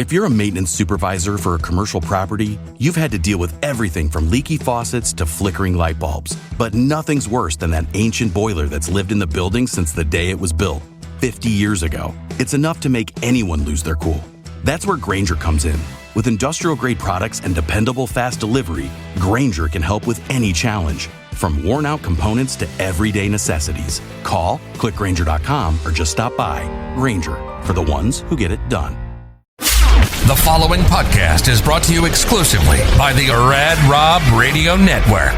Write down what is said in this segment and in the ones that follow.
If you're a maintenance supervisor for a commercial property, you've had to deal with everything from leaky faucets to flickering light bulbs. But nothing's worse than that ancient boiler that's lived in the building since the day it was built, 50 years ago. It's enough to make anyone lose their cool. That's where Grainger comes in. With industrial-grade products and dependable fast delivery, Grainger can help with any challenge, from worn-out components to everyday necessities. Call, click Grainger.com, or just stop by. Grainger, for the ones who get it done. The following podcast is brought to you exclusively by the Rad Rob Radio Network.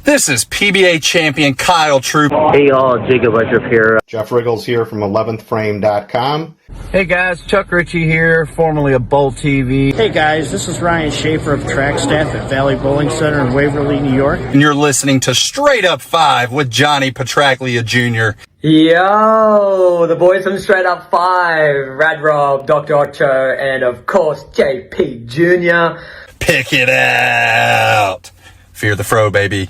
This is PBA champion Kyle Troop. Hey y'all, Jacob Wetrup here. Jeff Riggles here from 11thframe.com. Hey guys, Chuck Ritchie here, formerly of Bowl TV. Hey guys, this is Ryan Schaefer of track staff at Valley Bowling Center in Waverly, New York. And you're listening to Straight Up 5 with Johnny Petraglia Jr. Yo, the boys from Straight Up 5, Rad Rob, Dr Ocho, and of course JP Jr. Pick it out. Fear the fro, baby.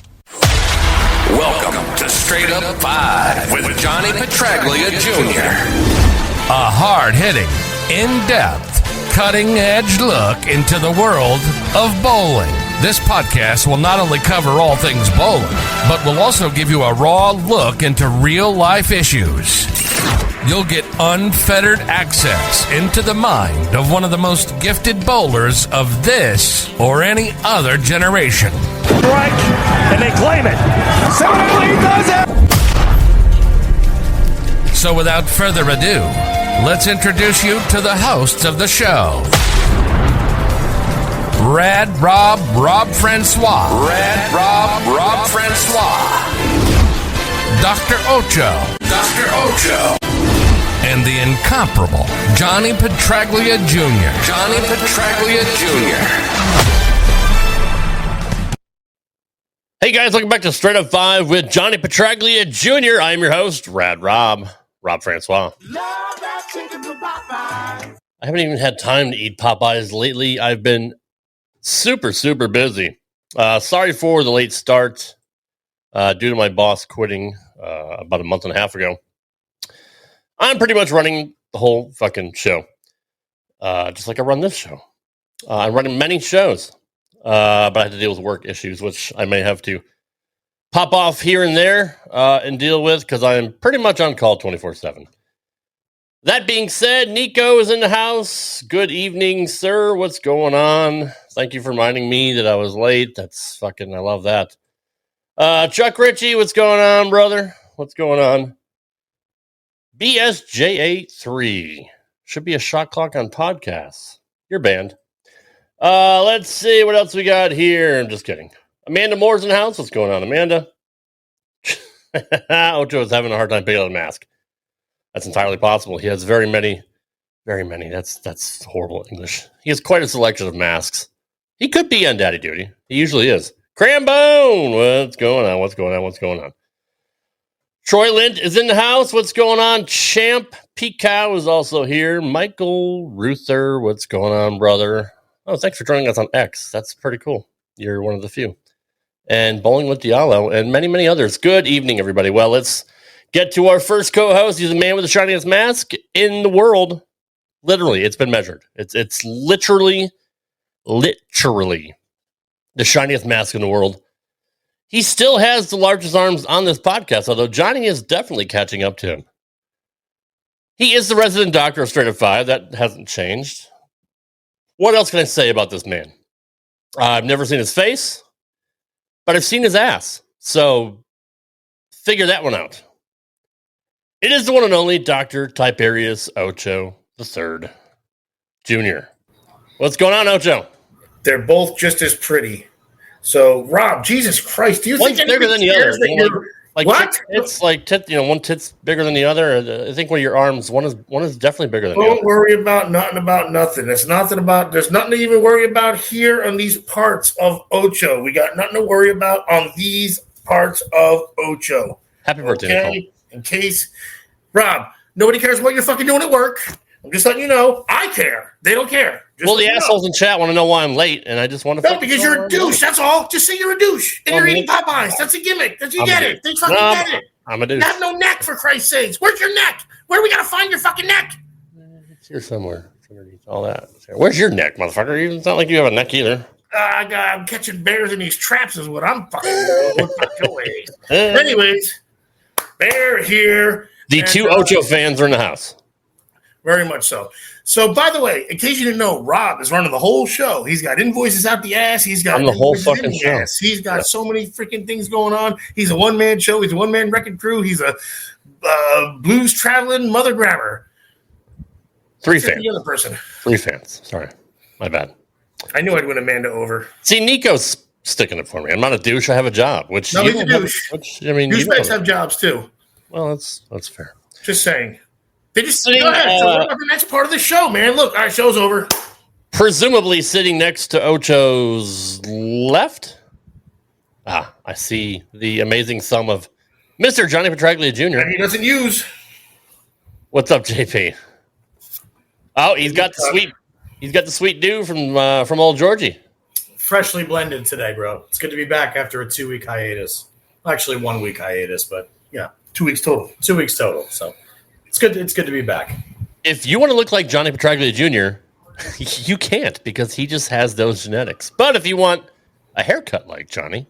Welcome to Straight Up 5 with Johnny Petraglia Jr. A hard-hitting, in-depth, cutting-edge look into the world of bowling. This podcast will not only cover all things bowling, but will also give you a raw look into real-life issues. You'll get unfettered access into the mind of one of the most gifted bowlers of this or any other generation. Strike, and they claim it. Somebody does it. So without further ado, let's introduce you to the hosts of the show. Rad Rob, Rob Francois. Rad Rob, Rob Francois. Dr. Ocho. Dr. Ocho. And the incomparable Johnny Petraglia Jr. Johnny Petraglia Jr. Hey guys, welcome back to Straight Up 5 with Johnny Petraglia Jr. I am your host, Rad Rob, Rob Francois. I haven't even had time to eat Popeyes lately. I've been super busy. Sorry for the late start due to my boss quitting about a month and a half ago. I'm pretty much running the whole fucking show, just like I run this show. I'm running many shows. But I had to deal with work issues, which I may have to pop off here and there and deal with because I am pretty much on call 24/7. That being said, Nico is in the house. Good evening, sir. What's going on? Thank you for reminding me that I was late. That's fucking, I love that. Chuck Ritchie, what's going on, brother? What's going on? BSJ83. Should be a shot clock on podcasts. You're banned. Let's see what else we got here. I'm just kidding. Amanda Moore's in the house. What's going on, Amanda? Ocho is having a hard time picking out a mask. That's entirely possible. He has very many. That's horrible English. He has quite a selection of masks. He could be on daddy duty. He usually is. Crambone! What's going on? Troy Lint is in the house. What's going on? Champ Pete Cow is also here. Michael Ruther. What's going on, brother? Oh, thanks for joining us on X. That's pretty cool. You're one of the few. And Bowling with Diallo and many others. Good evening, everybody. Well, let's get to our first co-host. He's the man with the shiniest mask in the world. Literally, it's been measured. It's literally the shiniest mask in the world. He still has the largest arms on this podcast, although Johnny is definitely catching up to him. He is the resident doctor of Straight Up 5. That hasn't changed. What else can I say about this man? I've never seen his face, but I've seen his ass. So figure that one out. It is the one and only Dr. Tiberius Ocho III Jr. What's going on, Ocho? They're both just as pretty. So, Rob, Jesus Christ, do you One's think bigger than the other? Like what? It's like one tit's bigger than the other. I think one of your arms, one is definitely bigger than the other. Don't worry about nothing. There's nothing to even worry about here on these parts of Ocho. We got nothing to worry about on these parts of Ocho. Happy birthday, Nicole. In case, Rob, nobody cares what you're fucking doing at work. I'm just letting you know. I care. They don't care. Well, the assholes in chat want to know why I'm late, and I just want to... No, because you're a douche. That's all. Just say you're a douche. And you're eating Popeyes. That's a gimmick. You get it. They fucking get it. I'm a douche. You have no neck, for Christ's sakes. Where's your neck? Where do we got to find your fucking neck? It's here somewhere. It's underneath all that. Where's your neck, motherfucker? It's not like you have a neck either. I'm catching bears in these traps is what I'm fucking doing. Anyways, Bear here. The two Ocho fans are in the house. Very much so. So, by the way, in case you didn't know, Rob is running the whole show. He's got invoices out the ass. He's got the whole fucking show. Ass. He's got so many freaking things going on. He's a one-man show. He's a one-man record crew. He's a blues traveling mother grabber. 3 fans. The other person. 3 fans. Sorry. My bad. I knew I'd win Amanda over. See, Nico's sticking it for me. I'm not a douche. I have a job. Which no, he's a douche. Douchebags have jobs, too. Well, that's fair. Just saying. They just go ahead. So what about the next part of the show, man? Look, our show's over. Presumably sitting next to Ocho's left. I see the amazing sum of Mr. Johnny Petraglia Jr. And he doesn't use. What's up, JP? Oh, he's got the sweet dew from old Georgie. Freshly blended today, bro. It's good to be back after a 2-week hiatus. Actually, 1 week hiatus, but yeah, 2 weeks total. 2 weeks total. So it's good to be back. If you want to look like Johnny Petraglia Jr., you can't because he just has those genetics. But if you want a haircut like Johnny,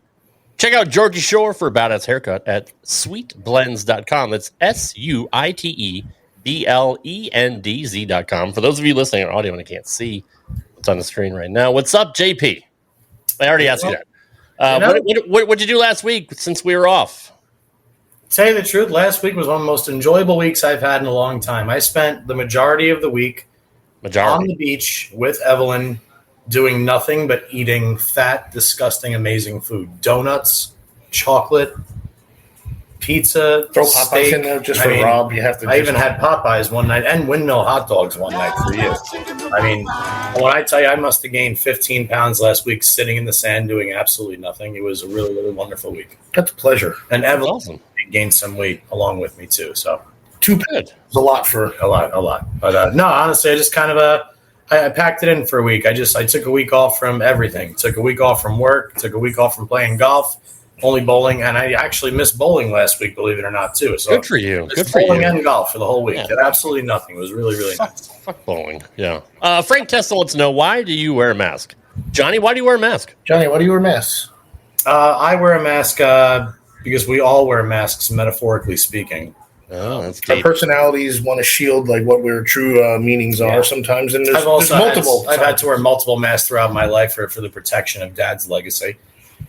check out Georgie Shore for a badass haircut at sweetblends.com. That's SUITEBLENDZ.com. For those of you listening on audio and I can't see what's on the screen right now, what's up, JP? I already asked you that. What'd you do last week since we were off? Tell you the truth, last week was one of the most enjoyable weeks I've had in a long time. I spent the majority of the week on the beach with Evelyn doing nothing but eating fat, disgusting, amazing food. Donuts, chocolate, pizza, throw steak. Popeyes in there just for Rob. You have to. I even had Popeyes one night and Windmill hot dogs one night for you. I mean, when I tell you I must have gained 15 pounds last week sitting in the sand doing absolutely nothing. It was a really, really wonderful week. That's a pleasure. And Evelyn gained some weight along with me too. So 2 pounds. It's a lot for a lot. But no, honestly, I just kind of I packed it in for a week. I took a week off from everything. Took a week off from work. Took a week off from playing golf. Only bowling, and I actually missed bowling last week, believe it or not, too. So good for you. Good for bowling you. And golf for the whole week. Did absolutely nothing. It was really, really nice. Fuck bowling. Yeah. Frank Testa wants to know, why do you wear a mask? Johnny, why do you wear a mask? Johnny, why do you wear a mask? I wear a mask because we all wear masks, metaphorically speaking. Oh, that's our deep. personalities want to shield like what our true meanings are sometimes, and there's multiple. I've had to wear multiple masks throughout my life for the protection of Dad's legacy.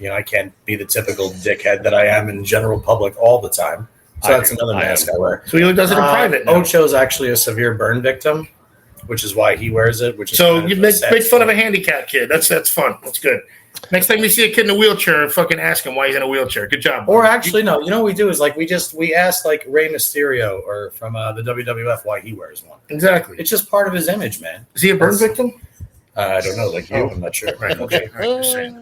You know, I can't be the typical dickhead that I am in general public all the time. So that's another mask I wear. So he does it in private now. Ocho's actually a severe burn victim, which is why he wears it. Which is so you make fun of a handicapped kid. That's fun. That's good. Next time you see a kid in a wheelchair, fucking ask him why he's in a wheelchair. Good job. Or actually, no. You know what we do is like we ask like Rey Mysterio or from the WWF why he wears one. Exactly. It's just part of his image, man. Is he a burn victim? I don't know. Like you, I'm not sure. Right. Okay. Right.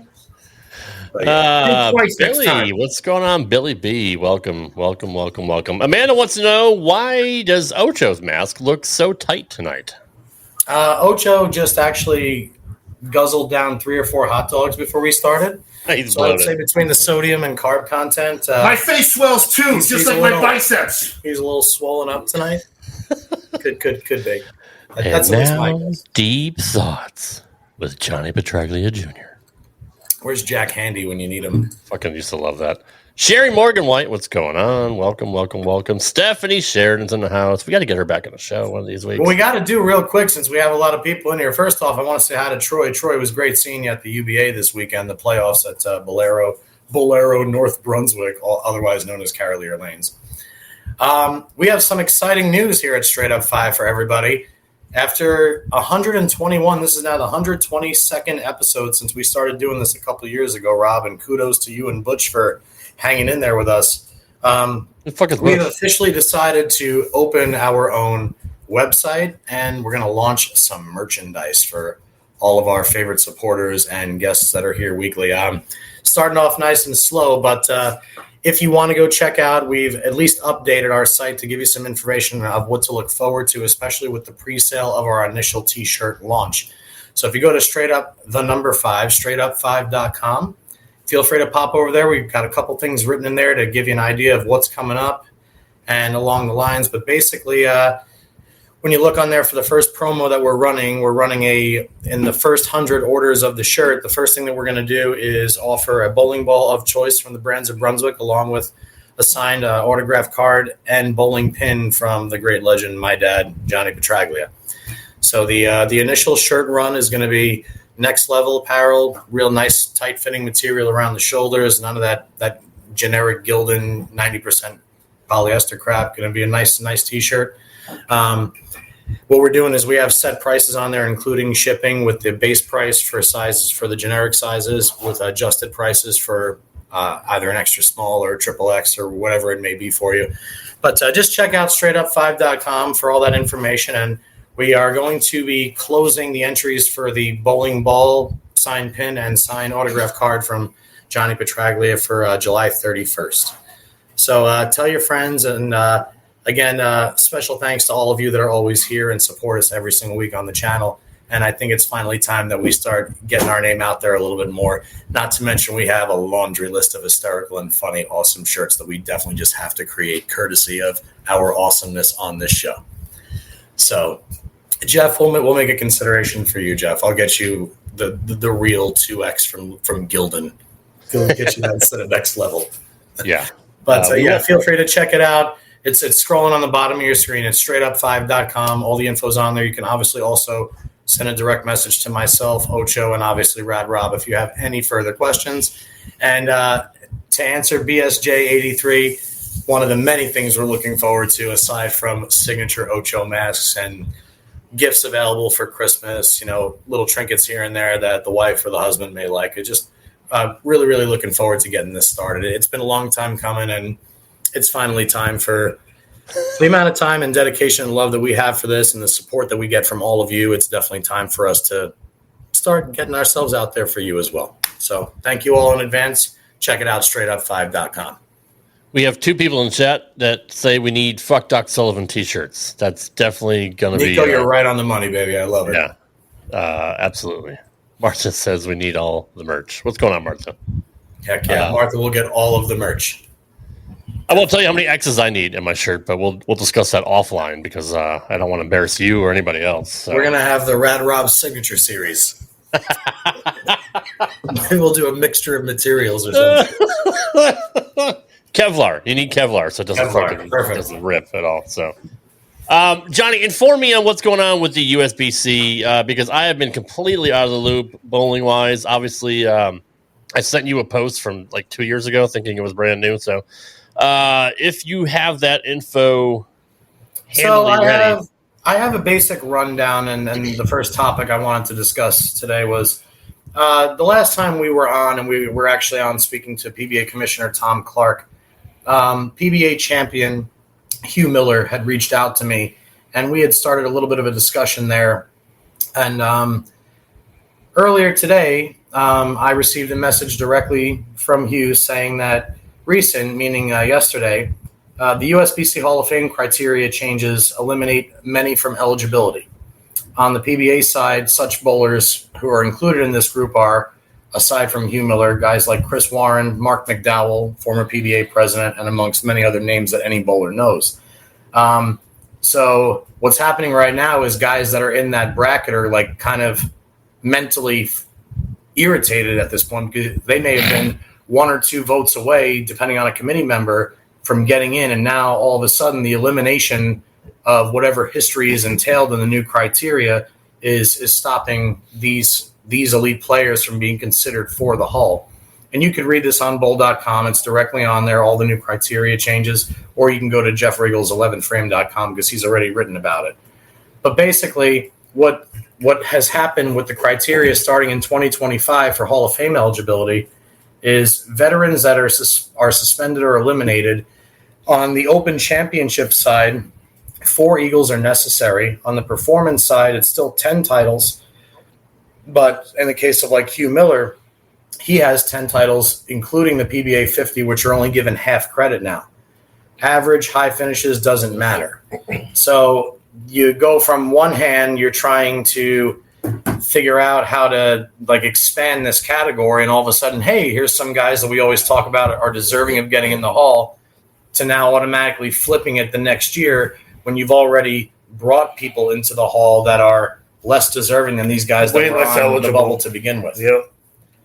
Billy, what's going on? Billy B, welcome. Amanda wants to know, why does Ocho's mask look so tight tonight? Ocho just actually guzzled down 3 or 4 hot dogs before we started. So I would say between the sodium and carb content, my face swells too, just like my biceps. He's a little swollen up tonight. could be. That's now deep thoughts with Johnny Petraglia Jr. Where's Jack Handy when you need him? Fucking used to love that. Sherry Morgan White, what's going on? Welcome. Stephanie Sheridan's in the house. We got to get her back on the show one of these weeks. Well, we got to do real quick since we have a lot of people in here. First off, I want to say hi to Troy. Troy, was great seeing you at the UBA this weekend, the playoffs at Bolero, North Brunswick, otherwise known as Carolier Lanes. We have some exciting news here at Straight Up 5 for everybody. After 121, this is now the 122nd episode since we started doing this a couple of years ago, Rob, and kudos to you and Butch for hanging in there with us. We've officially decided to open our own website, and we're going to launch some merchandise for all of our favorite supporters and guests that are here weekly. Starting off nice and slow, but if you want to go check out, we've at least updated our site to give you some information of what to look forward to, especially with the pre-sale of our initial T-shirt launch. So if you go to straightup5.com, feel free to pop over there. We've got a couple things written in there to give you an idea of what's coming up and along the lines. But basically, when you look on there for the first promo that we're running in the first 100 orders of the shirt, the first thing that we're going to do is offer a bowling ball of choice from the Brands of Brunswick, along with a signed autograph card and bowling pin from the great legend, my dad, Johnny Petraglia. So the initial shirt run is going to be next level apparel, real nice tight fitting material around the shoulders, none of that generic Gildan 90% polyester crap. Going to be a nice t-shirt. What we're doing is we have set prices on there, including shipping, with the base price for sizes for the generic sizes, with adjusted prices for either an extra small or triple X or whatever it may be for you. But just check out straightupfive.com for all that information. And we are going to be closing the entries for the bowling ball, signed pin, and signed autograph card from Johnny Petraglia for July 31st. So tell your friends. And again, special thanks to all of you that are always here and support us every single week on the channel. And I think it's finally time that we start getting our name out there a little bit more. Not to mention we have a laundry list of hysterical and funny, awesome shirts that we definitely just have to create courtesy of our awesomeness on this show. So, Jeff, we'll make a consideration for you, Jeff. I'll get you the real 2X from Gildan. We'll get you that instead of next level. Yeah. But feel free to check it out. It's scrolling on the bottom of your screen. It's straightupfive.com. All the info's on there. You can obviously also send a direct message to myself, Ocho, and obviously Rad Rob if you have any further questions. And to answer BSJ83, one of the many things we're looking forward to, aside from signature Ocho masks and gifts available for Christmas, little trinkets here and there that the wife or the husband may like. It just really, really looking forward to getting this started. It's been a long time coming, and it's finally time for the amount of time and dedication and love that we have for this and the support that we get from all of you. It's definitely time for us to start getting ourselves out there for you as well. So thank you all in advance. Check it out, straightupfive.com. We have two people in chat that say we need Fuck Doc Sullivan t-shirts. That's definitely going to be... Nico, you're right on the money, baby. I love it. Yeah, absolutely. Martha says we need all the merch. What's going on, Martha? Heck yeah. Martha will get all of the merch. I won't tell you how many X's I need in my shirt, but we'll discuss that offline because I don't want to embarrass you or anybody else. So. We're going to have the Rad Rob signature series. Maybe we'll do a mixture of materials or something. Kevlar. You need Kevlar so it doesn't rip at all. So, Johnny, inform me on what's going on with the USBC because I have been completely out of the loop bowling wise. Obviously, I sent you a post from like 2 years ago thinking it was brand new. So, if you have that info ready. I have a basic rundown, and the first topic I wanted to discuss today was the last time we were on, and we were actually on speaking to PBA Commissioner Tom Clark. PBA champion Hugh Miller had reached out to me, and we had started a little bit of a discussion there. And earlier today, I received a message directly from Hugh saying that meaning yesterday, the USBC Hall of Fame criteria changes eliminate many from eligibility. On the PBA side, such bowlers who are included in this group are, aside from Hugh Miller, guys like Chris Warren, Mark McDowell, former PBA president, and amongst many other names that any bowler knows. So what's happening right now is guys that are in that bracket are like kind of mentally irritated at this point because they may have been 1 or 2 votes away, depending on a committee member, from getting in. And now all of a sudden the elimination of whatever history is entailed in the new criteria is stopping these elite players from being considered for the Hall. And you can read this on bowl.com. It's directly on there, all the new criteria changes, or you can go to Jeff Riggle's 11thframe.com because he's already written about it. But basically what has happened with the criteria starting in 2025 for Hall of Fame eligibility is veterans that are suspended or eliminated. On the Open Championship side, 4 Eagles are necessary. On the performance side, it's still 10 titles. But in the case of like Hugh Miller, he has 10 titles, including the PBA 50, which are only given half credit now. Average, high finishes doesn't matter. So you go from one hand, you're trying to figure out how to like expand this category, and all of a sudden, hey, here's some guys that we always talk about are deserving of getting in the Hall, to now automatically flipping it the next year when you've already brought people into the Hall that are less deserving than these guys Way that were less on eligible. the bubble to begin with. Yep.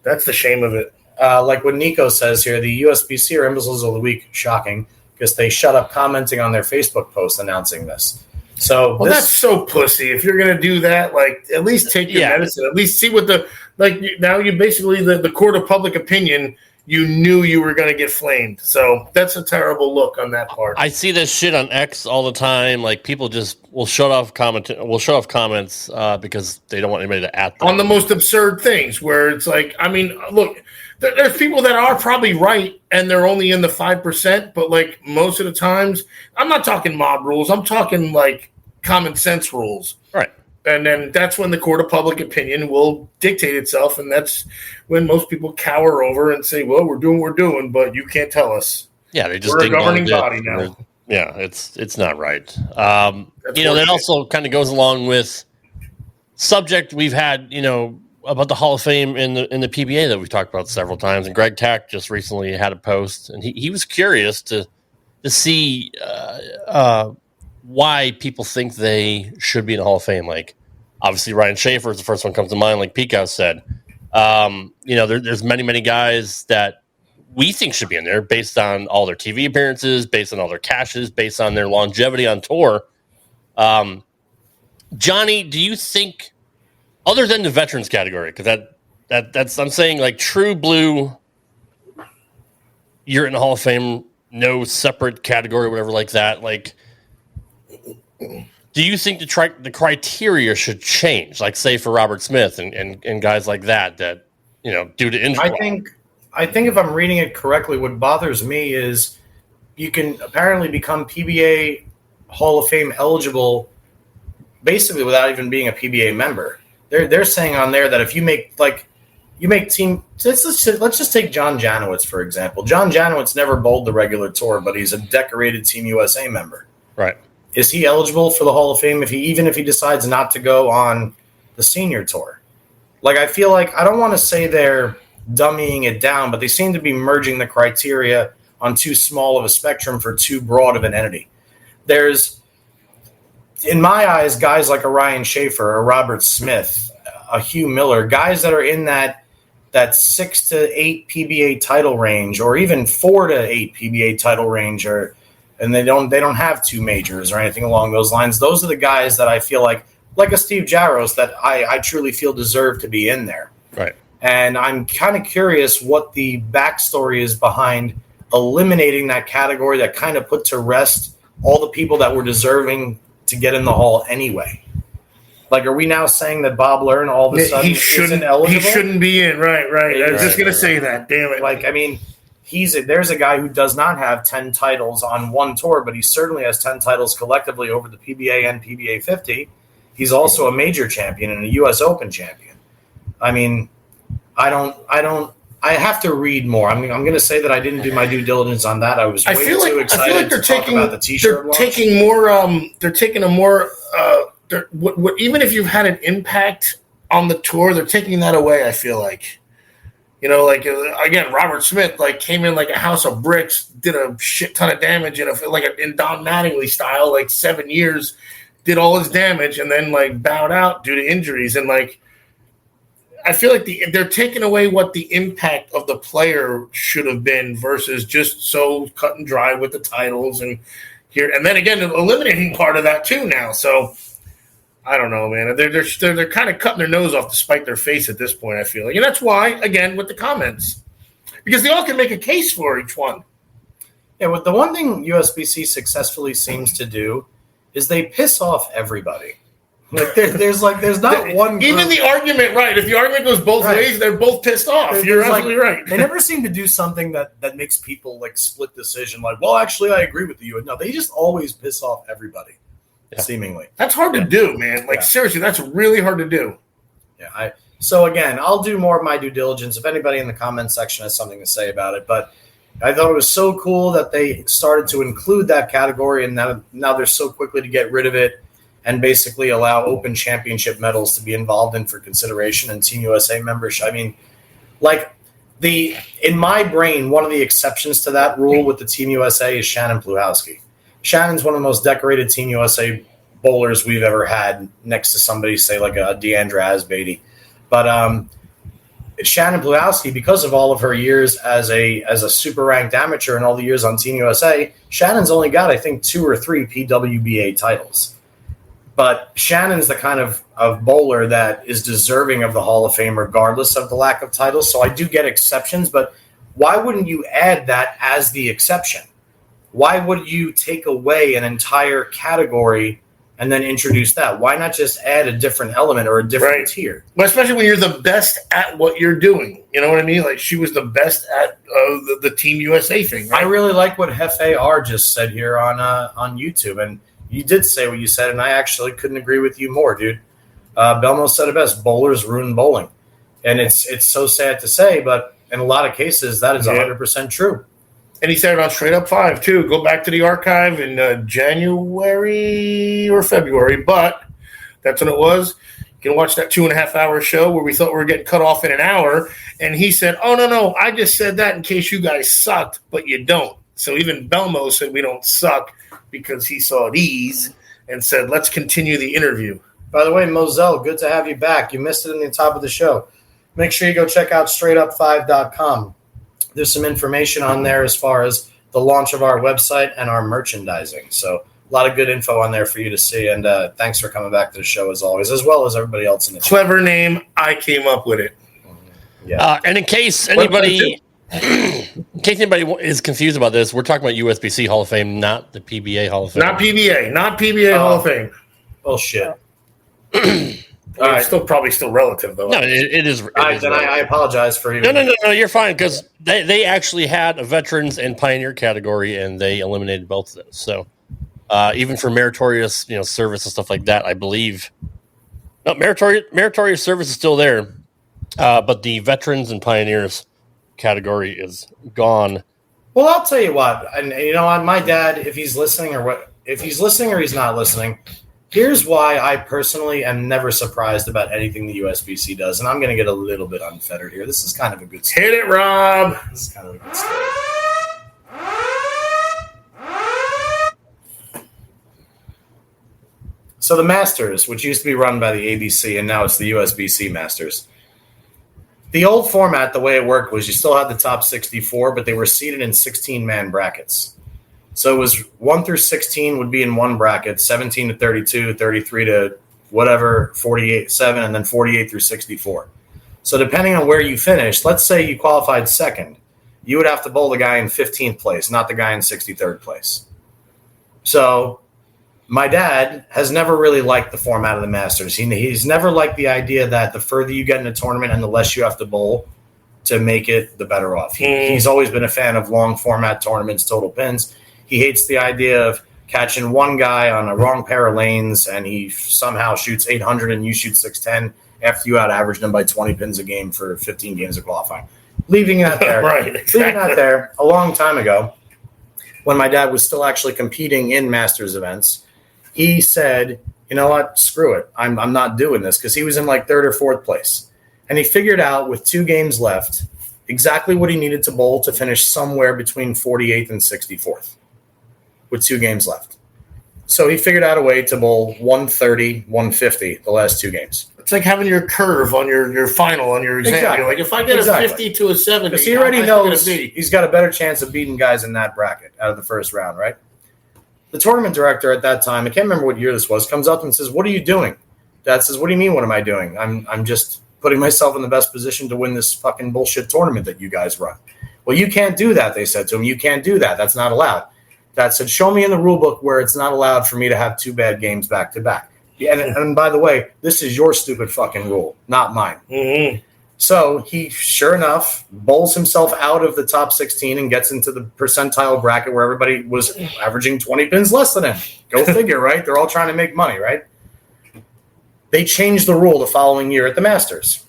That's the shame of it. Like what Nico says here, the USBC are imbeciles of the week. Shocking, because they shut up commenting on their Facebook post announcing this. So that's so pussy. If you're gonna do that, like at least take your medicine. At least see what now you basically the court of public opinion. You knew you were going to get flamed. So that's a terrible look on that part. I see this shit on X all the time. Like people just will shut off comments because they don't want anybody to at them. On the most absurd things where it's like, I mean, look, there's people that are probably right and they're only in the 5%, but like most of the times, I'm not talking mob rules. I'm talking like common sense rules. Right. And then that's when the court of public opinion will dictate itself. And that's when most people cower over and say, well, we're doing what we're doing, but you can't tell us. Yeah, they just we're a governing body now. Yeah, it's not right. That also kind of goes along with subject we've had, about the Hall of Fame in the PBA that we've talked about several times. And Greg Tack just recently had a post, and he was curious to see why people think they should be in the Hall of Fame. Like, obviously, Ryan Schaefer is the first one comes to mind, like Pico said. There's many guys that we think should be in there based on all their TV appearances, based on all their cashes, based on their longevity on tour. Johnny, do you think, other than the veterans category, because that's I'm saying like true blue, you're in the Hall of Fame, no separate category, whatever like that, like. Do you think the criteria should change, like say for Robert Smith and guys like that due to injury? I think if I'm reading it correctly, what bothers me is you can apparently become PBA Hall of Fame eligible basically without even being a PBA member. They're saying on there that if you make team, let's just take John Janowitz for example. John Janowitz never bowled the regular tour, but he's a decorated Team USA member. Right. Is he eligible for the Hall of Fame if he decides not to go on the senior tour? Like, I feel like, I don't want to say they're dummying it down, but they seem to be merging the criteria on too small of a spectrum for too broad of an entity. There's, in my eyes, guys like a Ryan Schaefer, a Robert Smith, a Hugh Miller, guys that are in that 6 to 8 PBA title range, or even 4 to 8 PBA title range, and they don't have two majors or anything along those lines. Those are the guys that I feel like a Steve Jaros, that I truly feel deserve to be in there. Right. And I'm kind of curious what the backstory is behind eliminating that category that kind of put to rest all the people that were deserving to get in the Hall anyway. Like, are we now saying that Bob Learn all of a sudden isn't eligible? He shouldn't be in. Right. I was just going to say that. Damn it. Like, I mean, there's a guy who does not have 10 titles on one tour, but he certainly has 10 titles collectively over the PBA and PBA 50. He's also a major champion and a U.S. Open champion. I mean, I have to read more. I'm going to say that I didn't do my due diligence on that. I was way too excited to talk about the T-shirt launch. They're taking a more even if you've had an impact on the tour, they're taking that away, I feel like. Again, Robert Smith came in like a house of bricks, did a shit ton of damage in Don Mattingly style, 7 years, did all his damage, and then bowed out due to injuries. And I feel like they're taking away what the impact of the player should have been versus just so cut and dry with the titles and then again eliminating part of that too now. So I don't know, man. They're kind of cutting their nose off to spite their face at this point, I feel like. And that's why, again, with the comments. Because they all can make a case for each one. Yeah, the one thing USBC successfully seems to do is they piss off everybody. There's not one group. Even the argument, right. If the argument goes both ways, they're both pissed off. You're absolutely right. They never seem to do something that makes people split decision. Well, actually, I agree with you. No, they just always piss off everybody. Yeah. Seemingly. That's hard to do, man. Seriously, that's really hard to do. Yeah. So again, I'll do more of my due diligence if anybody in the comment section has something to say about it. But I thought it was so cool that they started to include that category, and now they're so quickly to get rid of it and basically allow Open Championship medals to be involved in for consideration and Team USA membership. I mean, in my brain, one of the exceptions to that rule with the Team USA is Shannon Pluhowski. Shannon's one of the most decorated Team USA bowlers we've ever had next to somebody, say like a Deandra Asbeatty. But Shannon Blawowski, because of all of her years as a super ranked amateur and all the years on Team USA, Shannon's only got, I think, 2 or 3 PWBA titles. But Shannon's the kind of bowler that is deserving of the Hall of Fame regardless of the lack of titles. So I do get exceptions, but why wouldn't you add that as the exception? Why would you take away an entire category and then introduce that? Why not just add a different element or a different tier? Well, especially when you're the best at what you're doing. You know what I mean? Like, she was the best at the Team USA thing. Right? I really like what Hefe R just said here on YouTube. And you did say what you said, and I actually couldn't agree with you more, dude. Belmo said it best: bowlers ruin bowling. And it's so sad to say, but in a lot of cases, that is 100% true. And he said it on Straight Up 5, too. Go back to the archive in January or February, but that's when it was. You can watch that 2.5-hour show where we thought we were getting cut off in an hour. And he said, oh, no, I just said that in case you guys sucked, but you don't. So even Belmo said we don't suck because he saw these and said, let's continue the interview. By the way, Moselle, good to have you back. You missed it in the top of the show. Make sure you go check out straightup5.com. There's some information on there as far as the launch of our website and our merchandising. So a lot of good info on there for you to see. And thanks for coming back to the show as always, as well as everybody else in the Clever name. I came up with it. Yeah. And in case anybody is confused about this, we're talking about USBC Hall of Fame, not the PBA Hall of Fame. Not PBA Hall of Fame. Bullshit. All right, probably still relative though. No, it is. I apologize for you. No, you're fine because they actually had a veterans and pioneer category and they eliminated both of those. So even for meritorious, service and stuff like that, I believe. No, meritorious service is still there, but the veterans and pioneers category is gone. Well, I'll tell you what, and my dad, if he's listening or he's not listening. Here's why I personally am never surprised about anything the USBC does, and I'm going to get a little bit unfettered here. This is kind of a good story. Hit it, Rob. This is kind of a good story. So the Masters, which used to be run by the ABC, and now it's the USBC Masters. The old format, the way it worked, was you still had the top 64, but they were seated in 16-man brackets. So it was 1 through 16 would be in one bracket, 17 to 32, 33 to whatever, 48, 7, and then 48 through 64. So depending on where you finished, let's say you qualified second, you would have to bowl the guy in 15th place, not the guy in 63rd place. So my dad has never really liked the format of the Masters. He's never liked the idea that the further you get in a tournament and the less you have to bowl to make it, the better off. He's always been a fan of long format tournaments, total pins. He hates the idea of catching one guy on a wrong pair of lanes and he somehow shoots 800 and you shoot 610 after you out-averaged him by 20 pins a game for 15 games of qualifying. Leaving that there. Right, exactly. Leaving that there a long time ago when my dad was still actually competing in Masters events, he said, you know what, screw it. I'm not doing this because he was in like 3rd or 4th place. And he figured out with 2 games left exactly what he needed to bowl to finish somewhere between 48th and 64th. With 2 games left. So he figured out a way to bowl 130, 150 the last 2 games. It's like having your curve on your final, on your exam. Exactly. You're like, if I get a 50 to a 70, because he already knows he's got a better chance of beating guys in that bracket out of the first round, right? The tournament director at that time, I can't remember what year this was, comes up and says, what are you doing? Dad says, what do you mean, what am I doing? I'm just putting myself in the best position to win this fucking bullshit tournament that you guys run. Well, you can't do that, they said to him. You can't do that. That's not allowed. Dad said, show me in the rule book where it's not allowed for me to have 2 bad games back to back. And by the way, this is your stupid fucking rule, not mine. Mm-hmm. So he, sure enough, bowls himself out of the top 16 and gets into the percentile bracket where everybody was averaging 20 pins less than him. Go figure, right? They're all trying to make money, right? They changed the rule the following year at the Masters.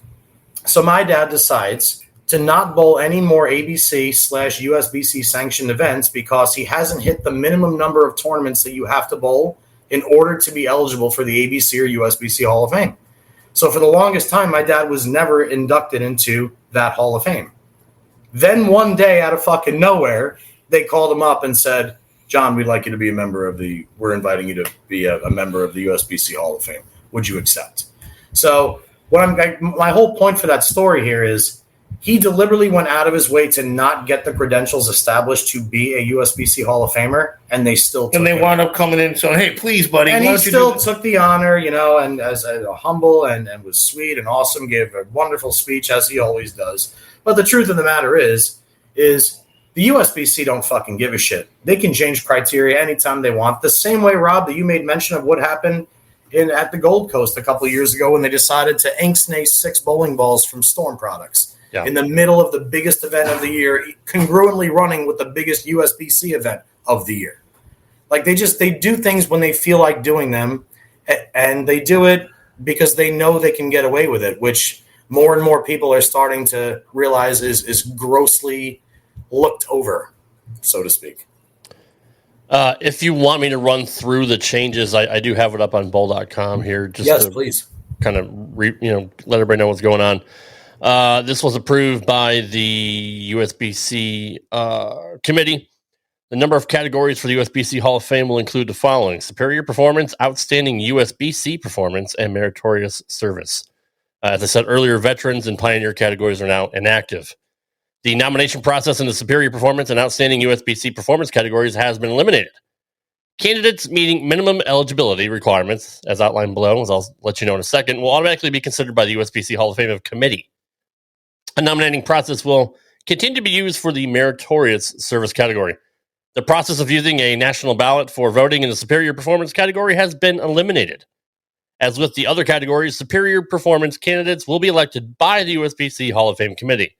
So my dad decides to not bowl any more ABC/USBC sanctioned events because he hasn't hit the minimum number of tournaments that you have to bowl in order to be eligible for the ABC or USBC Hall of Fame. So for the longest time, my dad was never inducted into that Hall of Fame. Then one day out of fucking nowhere, they called him up and said, John, we'd like you to be a member of we're inviting you to be a member of the USBC Hall of Fame. Would you accept? So my whole point for that story here is he deliberately went out of his way to not get the credentials established to be a USBC Hall of Famer, and they still took and they wound up coming in saying, "Hey, please, buddy." And he still took the honor, and as a humble and was sweet and awesome, gave a wonderful speech as he always does. But the truth of the matter is the USBC don't fucking give a shit. They can change criteria anytime they want. The same way, Rob, that you made mention of what happened at the Gold Coast a couple of years ago when they decided to ink-snake 6 bowling balls from Storm Products in the middle of the biggest event of the year, congruently running with the biggest USBC event of the year. Like they do things when they feel like doing them, and they do it because they know they can get away with it, which more and more people are starting to realize is grossly looked over, so to speak. If you want me to run through the changes, I do have it up on bowl.com here. Yes, please. Kind of let everybody know what's going on. This was approved by the USBC committee. The number of categories for the USBC Hall of Fame will include the following: superior performance, outstanding USBC performance, and meritorious service. As I said earlier, veterans and pioneer categories are now inactive. The nomination process in the superior performance and outstanding USBC performance categories has been eliminated. Candidates meeting minimum eligibility requirements, as outlined below, as I'll let you know in a second, will automatically be considered by the USBC Hall of Fame committee. A nominating process will continue to be used for the meritorious service category. The process of using a national ballot for voting in the superior performance category has been eliminated. As with the other categories, superior performance candidates will be elected by the USBC Hall of Fame committee.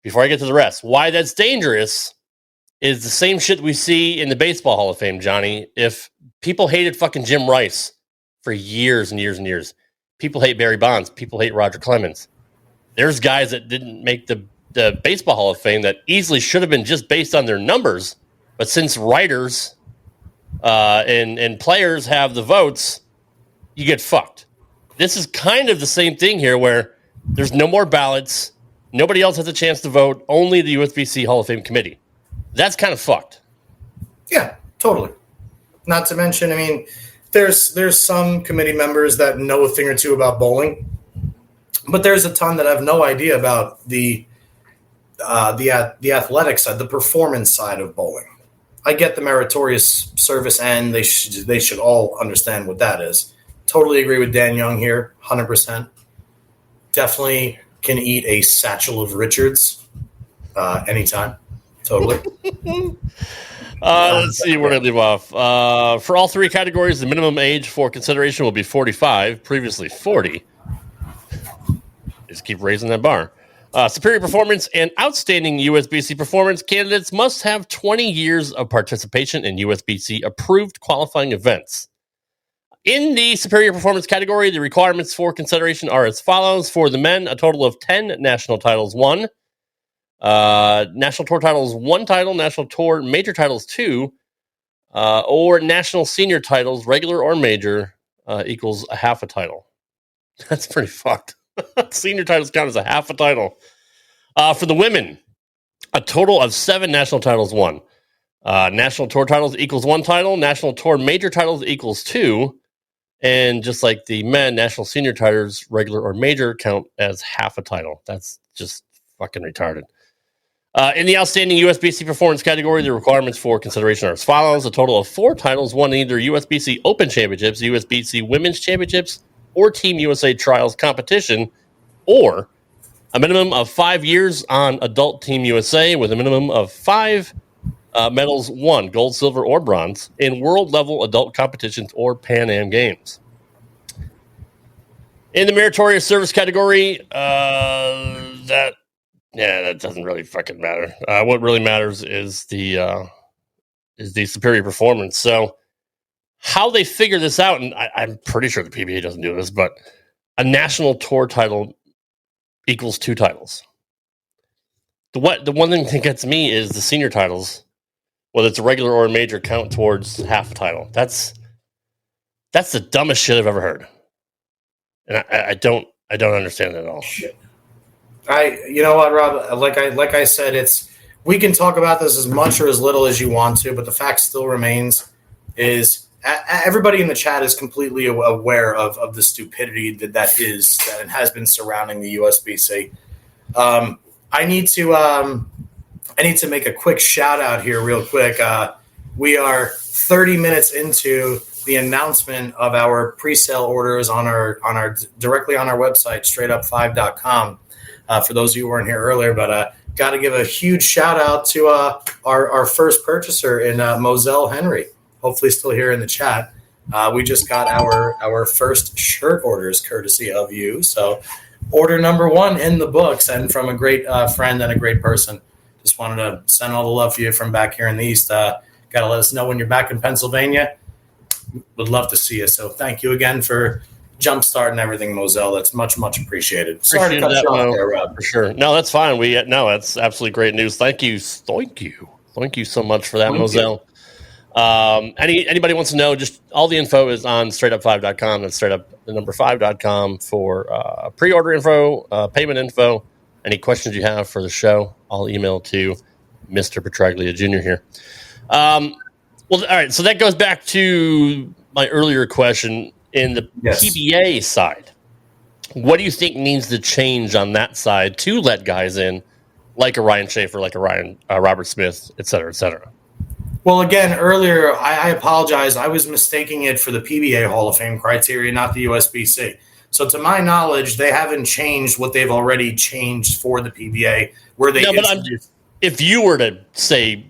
Before I get to the rest, why that's dangerous is the same shit we see in the Baseball Hall of Fame, Johnny. If people hated fucking Jim Rice for years and years and years, people hate Barry Bonds, people hate Roger Clemens. There's guys that didn't make the Baseball Hall of Fame that easily should have been just based on their numbers, but since writers and players have the votes, you get fucked. This is kind of the same thing here, where there's no more ballots. Nobody else has a chance to vote. Only the USBC Hall of Fame committee. That's kind of fucked. Yeah, totally. Not to mention, I mean, there's some committee members that know a thing or two about bowling, but there's a ton that have no idea about the athletic side, the performance side of bowling. I get the meritorious service, and they should all understand what that is. Totally agree with Dan Young here, 100%. Definitely can eat a satchel of Richards anytime. Totally. Let's see where to leave off. For all 3 categories, the minimum age for consideration will be 45, previously 40. Just keep raising that bar. Superior performance and outstanding USBC performance candidates must have 20 years of participation in USBC approved qualifying events. In the superior performance category, the requirements for consideration are as follows. For the men, a total of 10 national titles won. National Tour titles 1 title, National Tour major titles 2, or national senior titles, regular or major, equals a half a title. That's pretty fucked. Senior titles count as a half a title. For the women, a total of 7 national titles won. National Tour titles equals 1 title, National Tour major titles equals 2, and just like the men, national senior titles, regular or major, count as half a title. That's just fucking retarded. In the outstanding USBC performance category, the requirements for consideration are as follows. A total of 4 titles won in either USBC Open Championships, USBC Women's Championships, or Team USA Trials competition, or a minimum of 5 years on Adult Team USA with a minimum of 5 medals won, gold, silver, or bronze, in world-level adult competitions or Pan Am Games. In the meritorious service category, that doesn't really fucking matter. What really matters is the superior performance. So how they figure this out, and I'm pretty sure the PBA doesn't do this, but a national tour title equals 2 titles. The one thing that gets me is the senior titles, whether it's a regular or a major, count towards half a title. That's the dumbest shit I've ever heard, and I don't understand it at all. Shit. You know what, Rob? Like I said, it's we can talk about this as much or as little as you want to, but the fact still remains is everybody in the chat is completely aware of the stupidity that has been surrounding the USBC. I need to make a quick shout out here real quick. We are 30 minutes into the announcement of our pre-sale orders on our directly on our website, straightupfive.com. For those of you who weren't here earlier, but got to give a huge shout out to our first purchaser in Moselle Henry. Hopefully still here in the chat. We just got our first shirt orders courtesy of you. So order number 1 in the books, and from a great friend and a great person. Just wanted to send all the love for you from back here in the East. Got to let us know when you're back in Pennsylvania. Would love to see you. So thank you again for jumpstarting everything, Moselle. That's much, much appreciated. Sorry to cut you off there, Rob. For sure. No, that's fine. That's absolutely great news. Thank you so much for that, Moselle. Anybody wants to know, just all the info is on straightupfive.com. That's straightupthenumber5.com for pre-order info, payment info. Any questions you have for the show, I'll email to Mr. Petraglia Jr. here. Well, all right, so that goes back to my earlier question in the PBA side. What do you think needs to change on that side to let guys in like a Ryan Schaefer, like a Robert Smith, et cetera, et cetera? Well, again, earlier, I apologize. I was mistaking it for the PBA Hall of Fame criteria, not the USBC. So to my knowledge, they haven't changed what they've already changed for the PBA. If you were to say,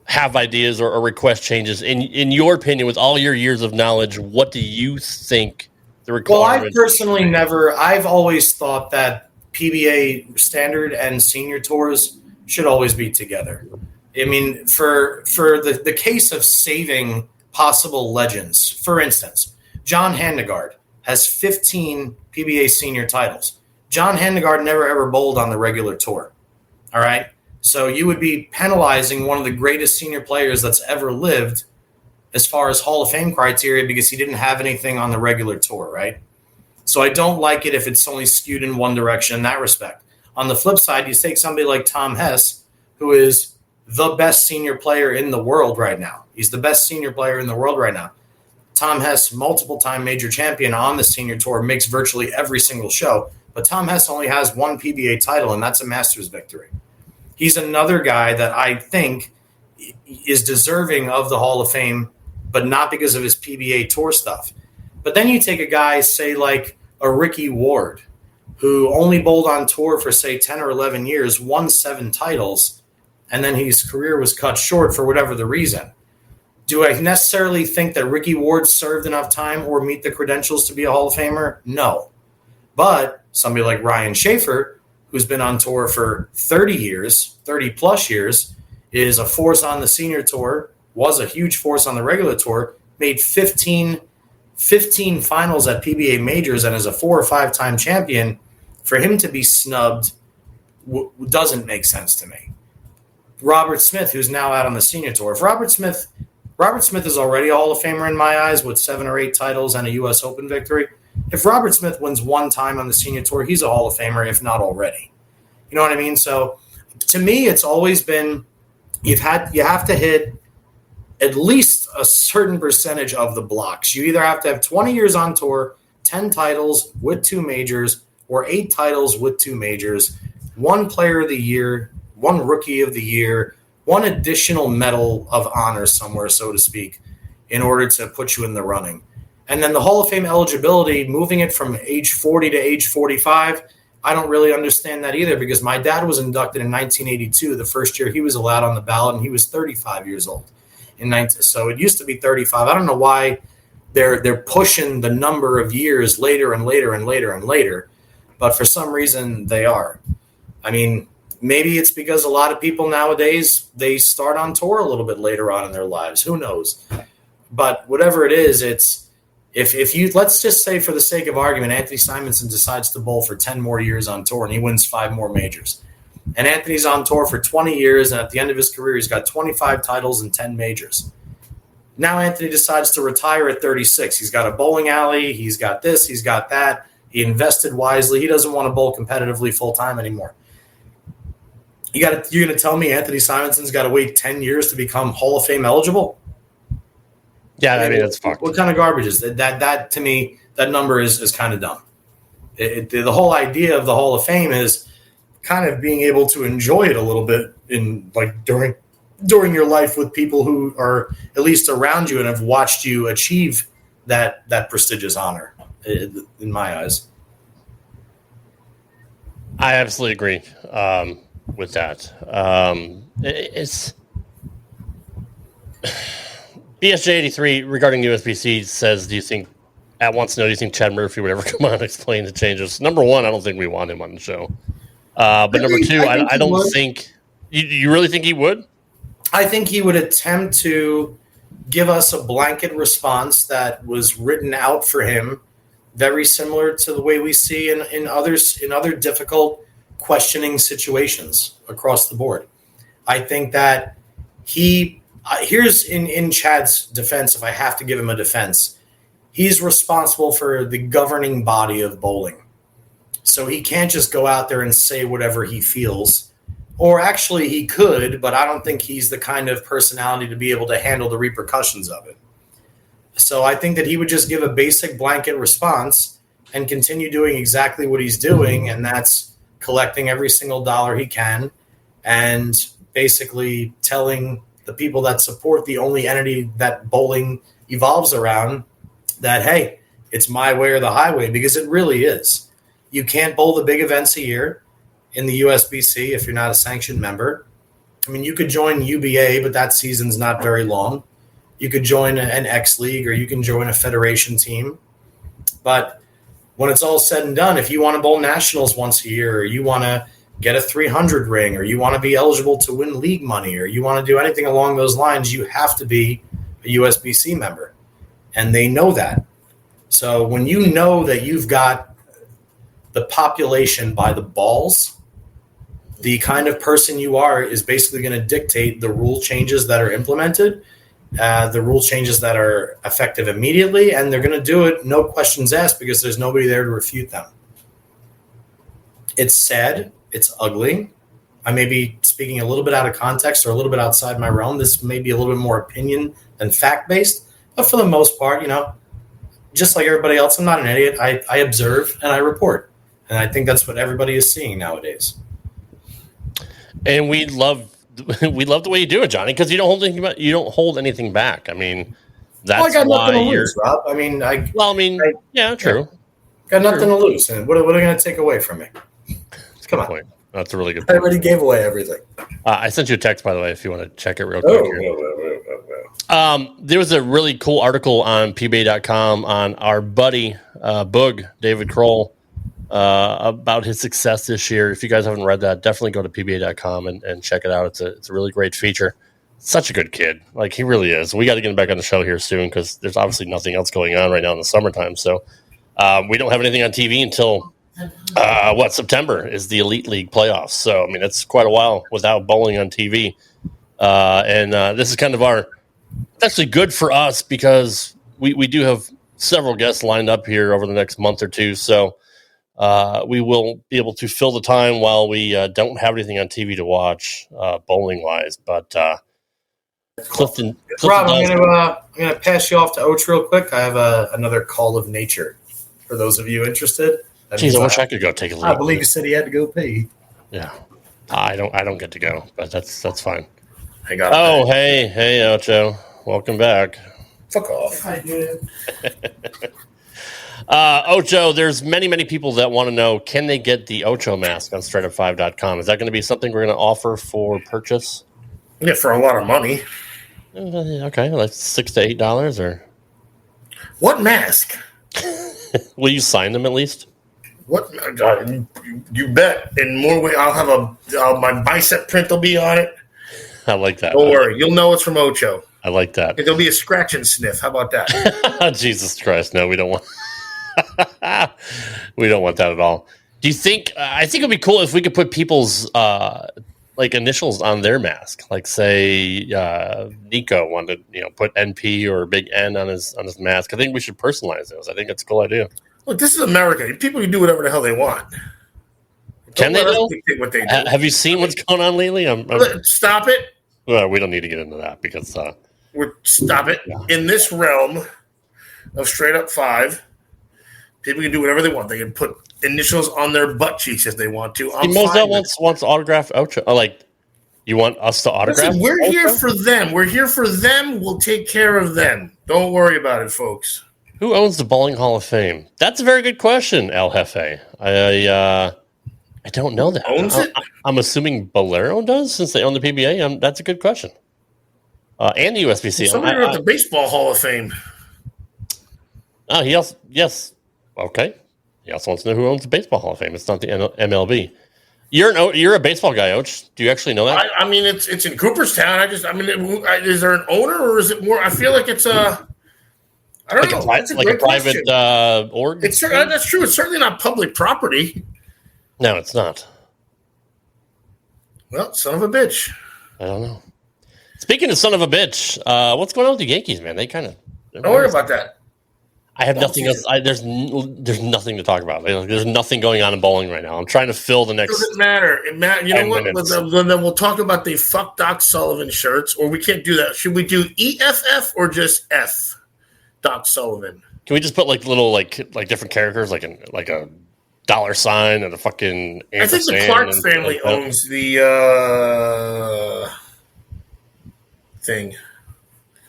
have ideas or request changes, in your opinion, with all your years of knowledge, what do you think the requirements? Well, I've always thought that PBA standard and senior tours should always be together. I mean, for the case of saving possible legends, for instance, John Handegard has 15 PBA senior titles. John Handegard never ever bowled on the regular tour. All right? So you would be penalizing one of the greatest senior players that's ever lived as far as Hall of Fame criteria because he didn't have anything on the regular tour, right? So I don't like it if it's only skewed in one direction in that respect. On the flip side, you take somebody like Tom Hess, who is the best senior player in the world right now. He's the best senior player in the world right now. Tom Hess, multiple-time major champion on the senior tour, makes virtually every single show. But Tom Hess only has one PBA title, and that's a Masters victory. He's another guy that I think is deserving of the Hall of Fame, but not because of his PBA tour stuff. But then you take a guy, say, like a Ricky Ward, who only bowled on tour for, say, 10 or 11 years, won 7 titles, and then his career was cut short for whatever the reason. Do I necessarily think that Ricky Ward served enough time or meet the credentials to be a Hall of Famer? No. But somebody like Ryan Schaefer, who's been on tour for 30 plus years, is a force on the senior tour, was a huge force on the regular tour, made 15 finals at PBA majors, and is a 4 or 5-time champion. For him to be snubbed doesn't make sense to me. Robert Smith, who's now out on the senior tour. If Robert Smith is already a Hall of Famer in my eyes with 7 or 8 titles and a U.S. Open victory. If Robert Smith wins one time on the senior tour, he's a Hall of Famer, if not already. You know what I mean? So to me, it's always been you have to hit at least a certain percentage of the blocks. You either have to have 20 years on tour, 10 titles with 2 majors, or 8 titles with 2 majors, 1 player of the year, 1 rookie of the year, 1 additional medal of honor somewhere, so to speak, in order to put you in the running. And then the Hall of Fame eligibility, moving it from age 40 to age 45, I don't really understand that either because my dad was inducted in 1982, the first year he was allowed on the ballot, and he was 35 years old. So it used to be 35. I don't know why they're pushing the number of years later and later and later and later, but for some reason they are. I mean, maybe it's because a lot of people nowadays, they start on tour a little bit later on in their lives. Who knows? But whatever it is, if you, let's just say for the sake of argument, Anthony Simonson decides to bowl for 10 more years on tour and he wins 5 more majors. And Anthony's on tour for 20 years, and at the end of his career, he's got 25 titles and 10 majors. Now Anthony decides to retire at 36. He's got a bowling alley. He's got this. He's got that. He invested wisely. He doesn't want to bowl competitively full-time anymore. You're going to tell me Anthony Simonson's got to wait 10 years to become Hall of Fame eligible? Yeah, I mean, that's fucked. What kind of garbage is that? That to me, that number is kind of dumb. The whole idea of the Hall of Fame is kind of being able to enjoy it a little bit in like during your life with people who are at least around you and have watched you achieve that prestigious honor. In my eyes, I absolutely agree with that. It's BSJ83 regarding USBC says, do you think Chad Murphy would ever come on and explain the changes? Number one, I don't think we want him on the show. But number two, I don't think you really think he would? I think he would attempt to give us a blanket response that was written out for him, very similar to the way we see in other difficult questioning situations across the board. I think that here's in Chad's defense, if I have to give him a defense, he's responsible for the governing body of bowling. So he can't just go out there and say whatever he feels. Or actually he could, but I don't think he's the kind of personality to be able to handle the repercussions of it. So I think that he would just give a basic blanket response and continue doing exactly what he's doing, and that's collecting every single dollar he can and basically telling the people that support the only entity that bowling evolves around that, hey, it's my way or the highway, because it really is. You can't bowl the big events a year in the USBC if you're not a sanctioned member. I mean, you could join UBA, but that season's not very long. You could join an X League or you can join a federation team. But when it's all said and done, if you want to bowl nationals once a year, or you want to get a 300 ring, or you want to be eligible to win league money, or you want to do anything along those lines, you have to be a USBC member. And they know that. So when you know that you've got the population by the balls, the kind of person you are is basically going to dictate the rule changes that are implemented, the rule changes that are effective immediately, and they're going to do it no questions asked because there's nobody there to refute them. It's sad. It's ugly. I may be speaking a little bit out of context or a little bit outside my realm. This may be a little bit more opinion than fact-based, but for the most part, just like everybody else, I'm not an idiot. I observe and I report. And I think that's what everybody is seeing nowadays. And we love the way you do it, Johnny, because you don't hold anything back. I mean, that's I got why nothing to you're. lose, Rob. I mean, yeah, true. Got nothing to lose, and what are they going to take away from me? Come on. Point. That's a really good I point. already gave away everything. I sent you a text, by the way, if you want to check it real quick. There was a really cool article on pba.com on our buddy Boog, David Kroll, about his success this year. If you guys haven't read that, definitely go to pba.com and check it out. It's a really great feature. Such a good kid. Like, he really is. We got to get him back on the show here soon because there's obviously nothing else going on right now in the summertime. So we don't have anything on TV until September is the Elite League playoffs. So, I mean, it's quite a while without bowling on TV. And this is kind of it's actually good for us because we do have several guests lined up here over the next month or two. So we will be able to fill the time while we don't have anything on TV to watch bowling wise. But Clifton Rob, I'm going to pass you off to Ocho real quick. I have another call of nature for those of you interested. Jeez, I wish I could go take a look. I believe you said he had to go pee. Yeah, I don't get to go, but that's fine. I got. Oh, hey, Ocho, welcome back. Fuck off. Ocho, there's many people that want to know, can they get the Ocho mask on StraightUp5.com? Is that going to be something we're going to offer for purchase? Yeah, for a lot of money. Okay, like $6 to $8, or what mask? Will you sign them at least? What? You bet. In more way, I'll have my bicep print will be on it. I like that. Don't worry, you'll know it's from Ocho. I like that. There'll be a scratch and sniff. How about that? Jesus Christ! No, we don't want. We don't want that at all. Do you think? I think it'd be cool if we could put people's initials on their mask. Like, say, Nico wanted to put NP or a big N on his mask. I think we should personalize those. I think it's a cool idea. Look, this is America. People can do whatever the hell they want. Can they though? What they do. Have you seen what's going on lately? Stop it. Well, we don't need to get into that because stop it. Yeah. In this realm of straight up 5, people can do whatever they want. They can put initials on their butt cheeks if they want to. Moselle wants to autograph Ocho. You want us to autograph? Listen, we're here for them. We're here for them. We'll take care of them. Don't worry about it, folks. Who owns the Bowling Hall of Fame? That's a very good question, El Jefe. I don't know that. Owns it? I'm assuming Bolero does, since they own the PBA. That's a good question. And the USBC. Somebody wrote the Baseball Hall of Fame. Oh, yes. Okay. He also wants to know who owns the Baseball Hall of Fame. It's not the MLB. You're a baseball guy, Och. Do you actually know that? I mean, it's in Cooperstown. Is there an owner, or is it more? I feel like it's a. I don't know. It's like a private org. That's true. It's certainly not public property. No, it's not. Well, son of a bitch. I don't know. Speaking of son of a bitch, what's going on with the Yankees, man? They kind of don't worry about that. I have nothing else. There's nothing to talk about. There's nothing going on in bowling right now. I'm trying to fill the next. It doesn't matter. You know what? Then we'll talk about the fuck Doc Sullivan shirts, or we can't do that. Should we do EFF or just F Doc Sullivan? Can we just put little different characters, like a dollar sign and a fucking ampersand? I think the Clark family owns the thing.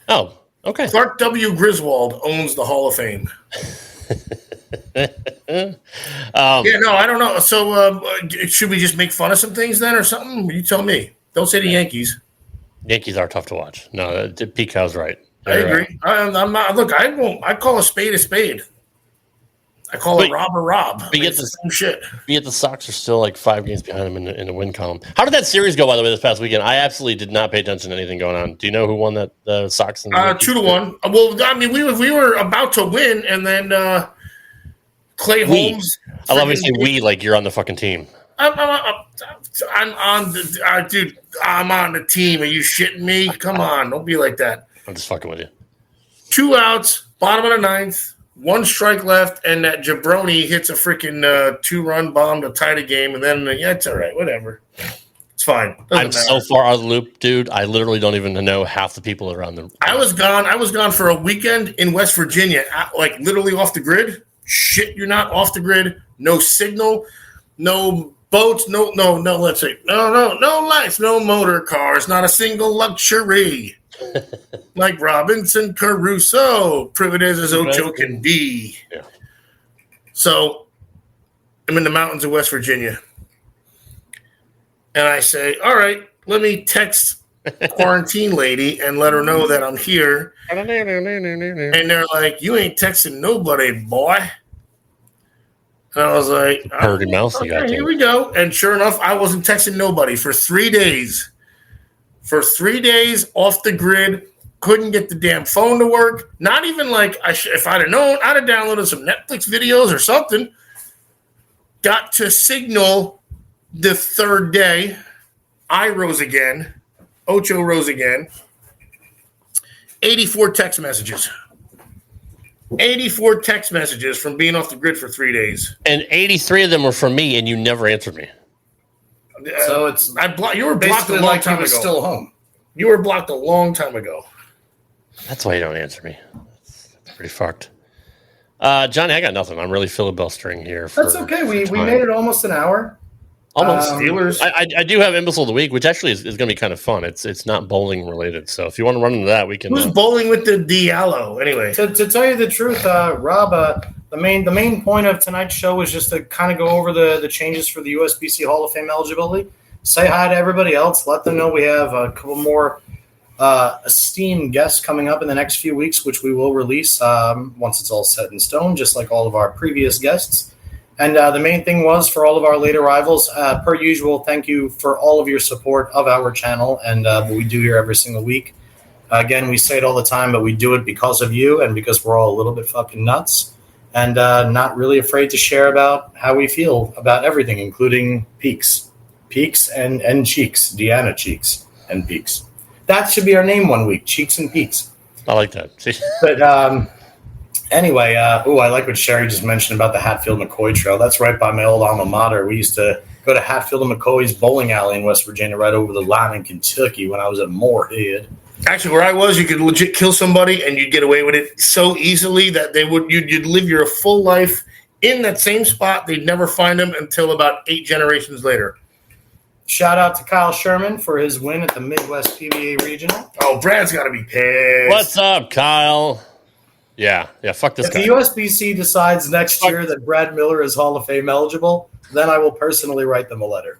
Oh, okay. Clark W. Griswold owns the Hall of Fame. I don't know. So should we just make fun of some things then or something? You tell me. Don't say the Yankees. Yankees are tough to watch. No, Pete Cow's right. I agree. I'm not. Look, I won't. I call a spade a spade. I call it Rob or Rob. But yet the same shit. But yet the Sox are still 5 games behind them in the win column. How did that series go, by the way, this past weekend? I absolutely did not pay attention to anything going on. Do you know who won that Sox? 2-1. Well, I mean, we were about to win, and then Clay Holmes. I love when you say we like you're on the fucking team. I'm on the dude. I'm on the team. Are you shitting me? Come on, don't be like that. I'm just fucking with you. 2 outs, bottom of the 9th. 1 strike left, and that jabroni hits a freaking 2-run bomb to tie the game, and then it's all right, whatever. It's fine. I'm so far out of the loop, dude. I literally don't even know half the people around the. I was gone for a weekend in West Virginia, literally off the grid. Shit, you're not off the grid. No signal, no boats, no. Let's see, no lights, no motor cars, not a single luxury. Like Robinson Crusoe, primitive as Ocho can be. Yeah. So I'm in the mountains of West Virginia. And I say, all right, let me text quarantine lady and let her know that I'm here. And they're like, you ain't texting nobody, boy. And I was like, Purdy mouse, okay, here we go. And sure enough, I wasn't texting nobody for 3 days. For 3 days off the grid, couldn't get the damn phone to work. Not even if I'd have known, I'd have downloaded some Netflix videos or something. Got to Signal the 3rd day. I rose again. Ocho rose again. 84 text messages. 84 text messages from being off the grid for 3 days. And 83 of them were from me, and you never answered me. So it's you were blocked a long time ago. Still home. You were blocked a long time ago. That's why you don't answer me. That's pretty fucked. Johnny, I got nothing. I'm really filibustering here. That's okay. We made it almost an hour. Almost. Steelers. I do have Imbecile of the Week, which actually is going to be kind of fun. It's not bowling related, so if you want to run into that, we can. Who's bowling with the Diallo anyway? To tell you the truth, Rob, the main point of tonight's show was just to kind of go over the changes for the USBC Hall of Fame eligibility. Say hi to everybody else. Let them know we have a couple more esteemed guests coming up in the next few weeks, which we will release once it's all set in stone, just like all of our previous guests. And the main thing was for all of our late arrivals, per usual, thank you for all of your support of our channel and what we do here every single week. Again, we say it all the time, but we do it because of you and because we're all a little bit fucking nuts and not really afraid to share about how we feel about everything, including peaks and cheeks, Deanna Cheeks and Peaks. That should be our name one week, Cheeks and Peaks. I like that. But anyway, I like what Sherry just mentioned about the Hatfield McCoy Trail. That's right by my old alma mater. We used to Go to Hatfield and McCoy's bowling alley in West Virginia, right over the line in Kentucky when I was at Moorhead. Actually, where I was, you could legit kill somebody and you'd get away with it so easily that you'd live your full life in that same spot. They'd never find them until about 8 generations later. Shout out to Kyle Sherman for his win at the Midwest PBA Regional. Oh, Brad's got to be pissed. What's up, Kyle? Yeah, fuck this if guy. If the USBC decides next year that Brad Miller is Hall of Fame eligible, then I will personally write them a letter.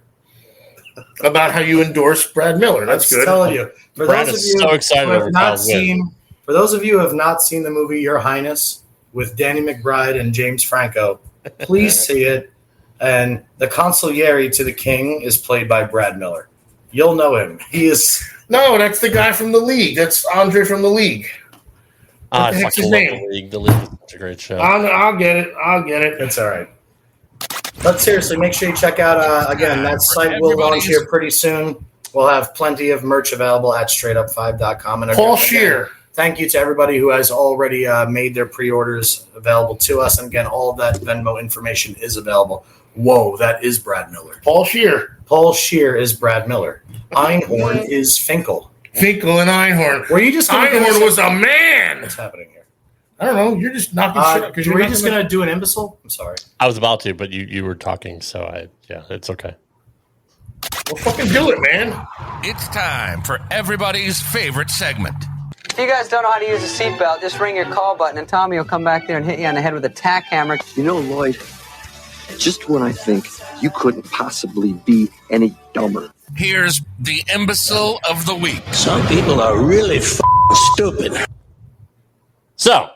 About how you endorse Brad Miller. That's good. I'm telling you. For Brad those is of you so excited who have over not Kyle's win. seen, for those of you who have not seen the movie Your Highness with Danny McBride and James Franco, please see it. And the consigliere to the king is played by Brad Miller. You'll know him. He is. No, that's the guy from The League. That's Andre from The League. I the heck's fucking his love name? The League. The League is such a great show. I'll get it. It's all right. But seriously, make sure you check out, again, that site will launch here pretty soon. We'll have plenty of merch available at straightup5.com. And Paul again, Scheer. Thank you to everybody who has already made their pre-orders available to us. And again, all of that Venmo information is available. Whoa, that is Brad Miller. Paul Scheer. Paul Scheer is Brad Miller. Einhorn is Finkel. Finkel and Einhorn. Were you just Einhorn was a man. What's happening here? I don't know. You're just knocking shit up. Were you just going to do an imbecile? I'm sorry. I was about to, but you were talking, so it's okay. Well, fucking do it, man. It's time for everybody's favorite segment. If you guys don't know how to use a seatbelt, just ring your call button and Tommy will come back there and hit you on the head with a tack hammer. You know, Lloyd, just when I think you couldn't possibly be any dumber. Here's the imbecile of the week. Some people are really stupid. So,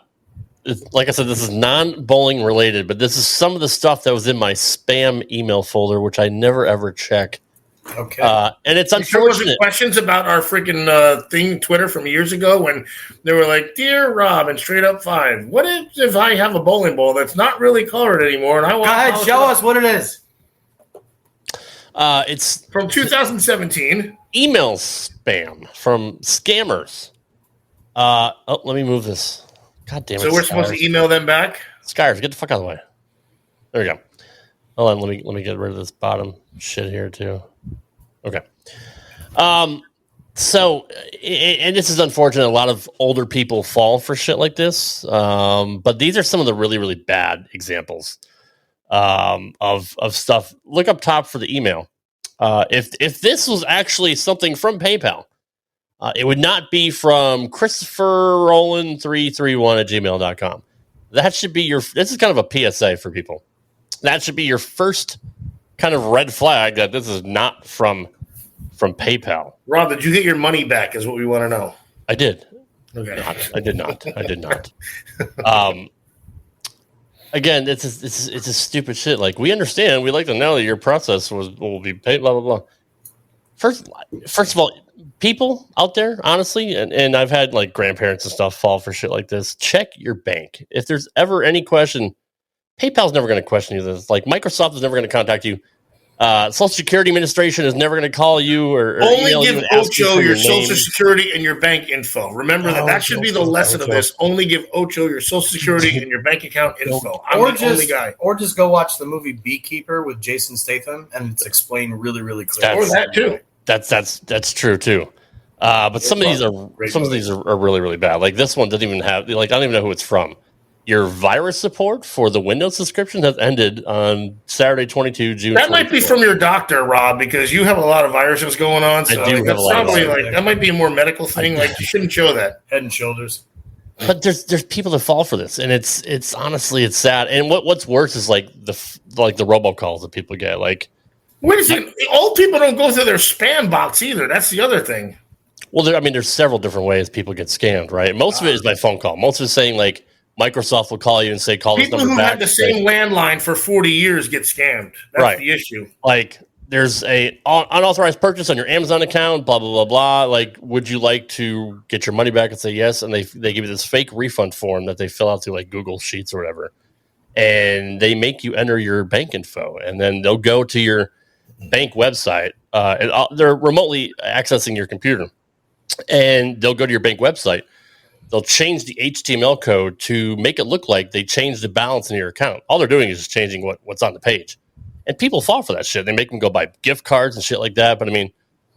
like I said, this is non-bowling related, but this is some of the stuff that was in my spam email folder, which I never ever check. Okay. And it's There wasn't unfortunate. questions about our freaking thing, Twitter from years ago when they were like, "Dear Rob and Straight Up 5, what if I have a bowling ball that's not really colored anymore and I want Go ahead, show us what it is." It's from 2017. Email spam from scammers. Let me move this. God damn it! So we're supposed to email them back? Skyers, get the fuck out of the way. There we go. Hold on, let me get rid of this bottom shit here too. Okay. So, and this is unfortunate. A lot of older people fall for shit like this. But these are some of the really, really bad examples of stuff. Look up top for the email. If this was actually something from PayPal, it would not be from Christopher Rowland 331 at gmail.com. That should be this is kind of a PSA for people. That should be your first kind of red flag that this is not from PayPal. Rob, did you get your money back is what we want to know. I did. Okay. I did not. Again, it's a stupid shit. Like, we understand. We like to know that your process will be paid, blah, blah, blah. First of all, people out there, honestly, and I've had like grandparents and stuff fall for shit like this. Check your bank. If there's ever any question, PayPal's never going to question you. This, like, Microsoft is never going to contact you. Social Security Administration is never going to call you or only email give you and ask you Ocho for your name. Social Security and your bank info. Remember that should be the lesson of this. Only give Ocho your Social Security and your bank account info. I'm the only guy. Or just go watch the movie Beekeeper with Jason Statham, and it's explained really, really clearly. Or that too. That's true too. But some of these are really, really bad. Like, this one doesn't even have, like, I don't even know who it's from. Your virus support for the Windows subscription has ended on Saturday, 22 June. That might be from your doctor, Rob, because you have a lot of viruses going on. So I do have a lot of viruses. That might be a more medical thing. Like, you shouldn't show that. Head and Shoulders. But there's people that fall for this, and it's honestly, it's sad. And what's worse is like the robocalls that people get. Like, wait a second, old people don't go through their spam box either. That's the other thing. Well, there's several different ways people get scammed, right? Most of it is by phone call. Most of it is saying, like, Microsoft will call you and say, call this number back. People who had the same landline for 40 years get scammed. That's the issue. Like, there's a unauthorized purchase on your Amazon account, blah, blah, blah, blah. Like, would you like to get your money back and say yes? And they give you this fake refund form that they fill out through, like, Google Sheets or whatever. And they make you enter your bank info. And then they'll go to your bank website. And they're remotely accessing your computer. And they'll go to your bank website. They'll change the HTML code to make it look like they changed the balance in your account. All they're doing is just changing what's on the page. and people fall for that shit. They make them go buy gift cards and shit like that. But I mean,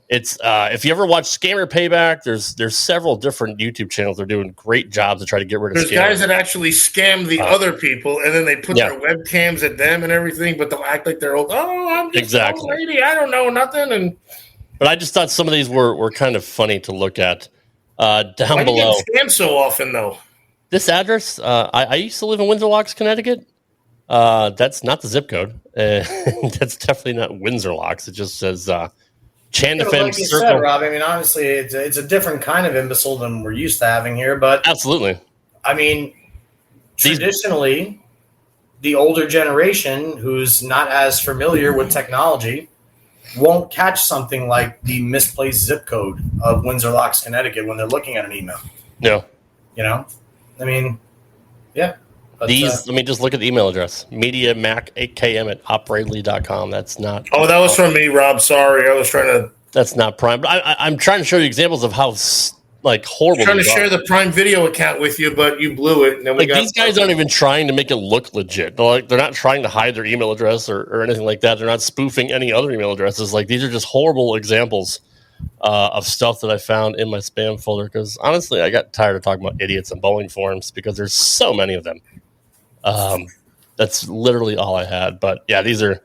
it's if you ever watch Scammer Payback, there's several different YouTube channels that are doing great jobs to try to get rid of. There's guys that actually scam the other people, and then they put their webcams at them and everything, but they'll act like they're old. Oh, I'm just an old lady. I don't know nothing. But I just thought some of these were kind of funny to look at. Down Why below. do you get scammed so often, though? This address, I used to live in Windsor Locks, Connecticut. That's not the zip code. That's definitely not Windsor Locks. It just says Chandafam like you Circle. said, Rob, I mean, honestly, it's a different kind of imbecile than we're used to having here. But absolutely. I mean, traditionally, the older generation who's not as familiar with technology won't catch something like the misplaced zip code of Windsor Locks, Connecticut when they're looking at an email. No. You know? I mean, yeah. But, let me just look at the email address. MediaMac8km@operatorly.com. That's not. Oh, that was from me, Rob. Sorry. I was trying to. That's not Prime. But I'm trying to show you examples of how horrible. I'm trying to share the Prime Video account with you, but you blew it. And then these guys aren't even trying to make it look legit. They're not trying to hide their email address or anything like that. They're not spoofing any other email addresses. Like, these are just horrible examples of stuff that I found in my spam folder. Because honestly, I got tired of talking about idiots and bowling forums because there's so many of them. That's literally all I had. But yeah, these are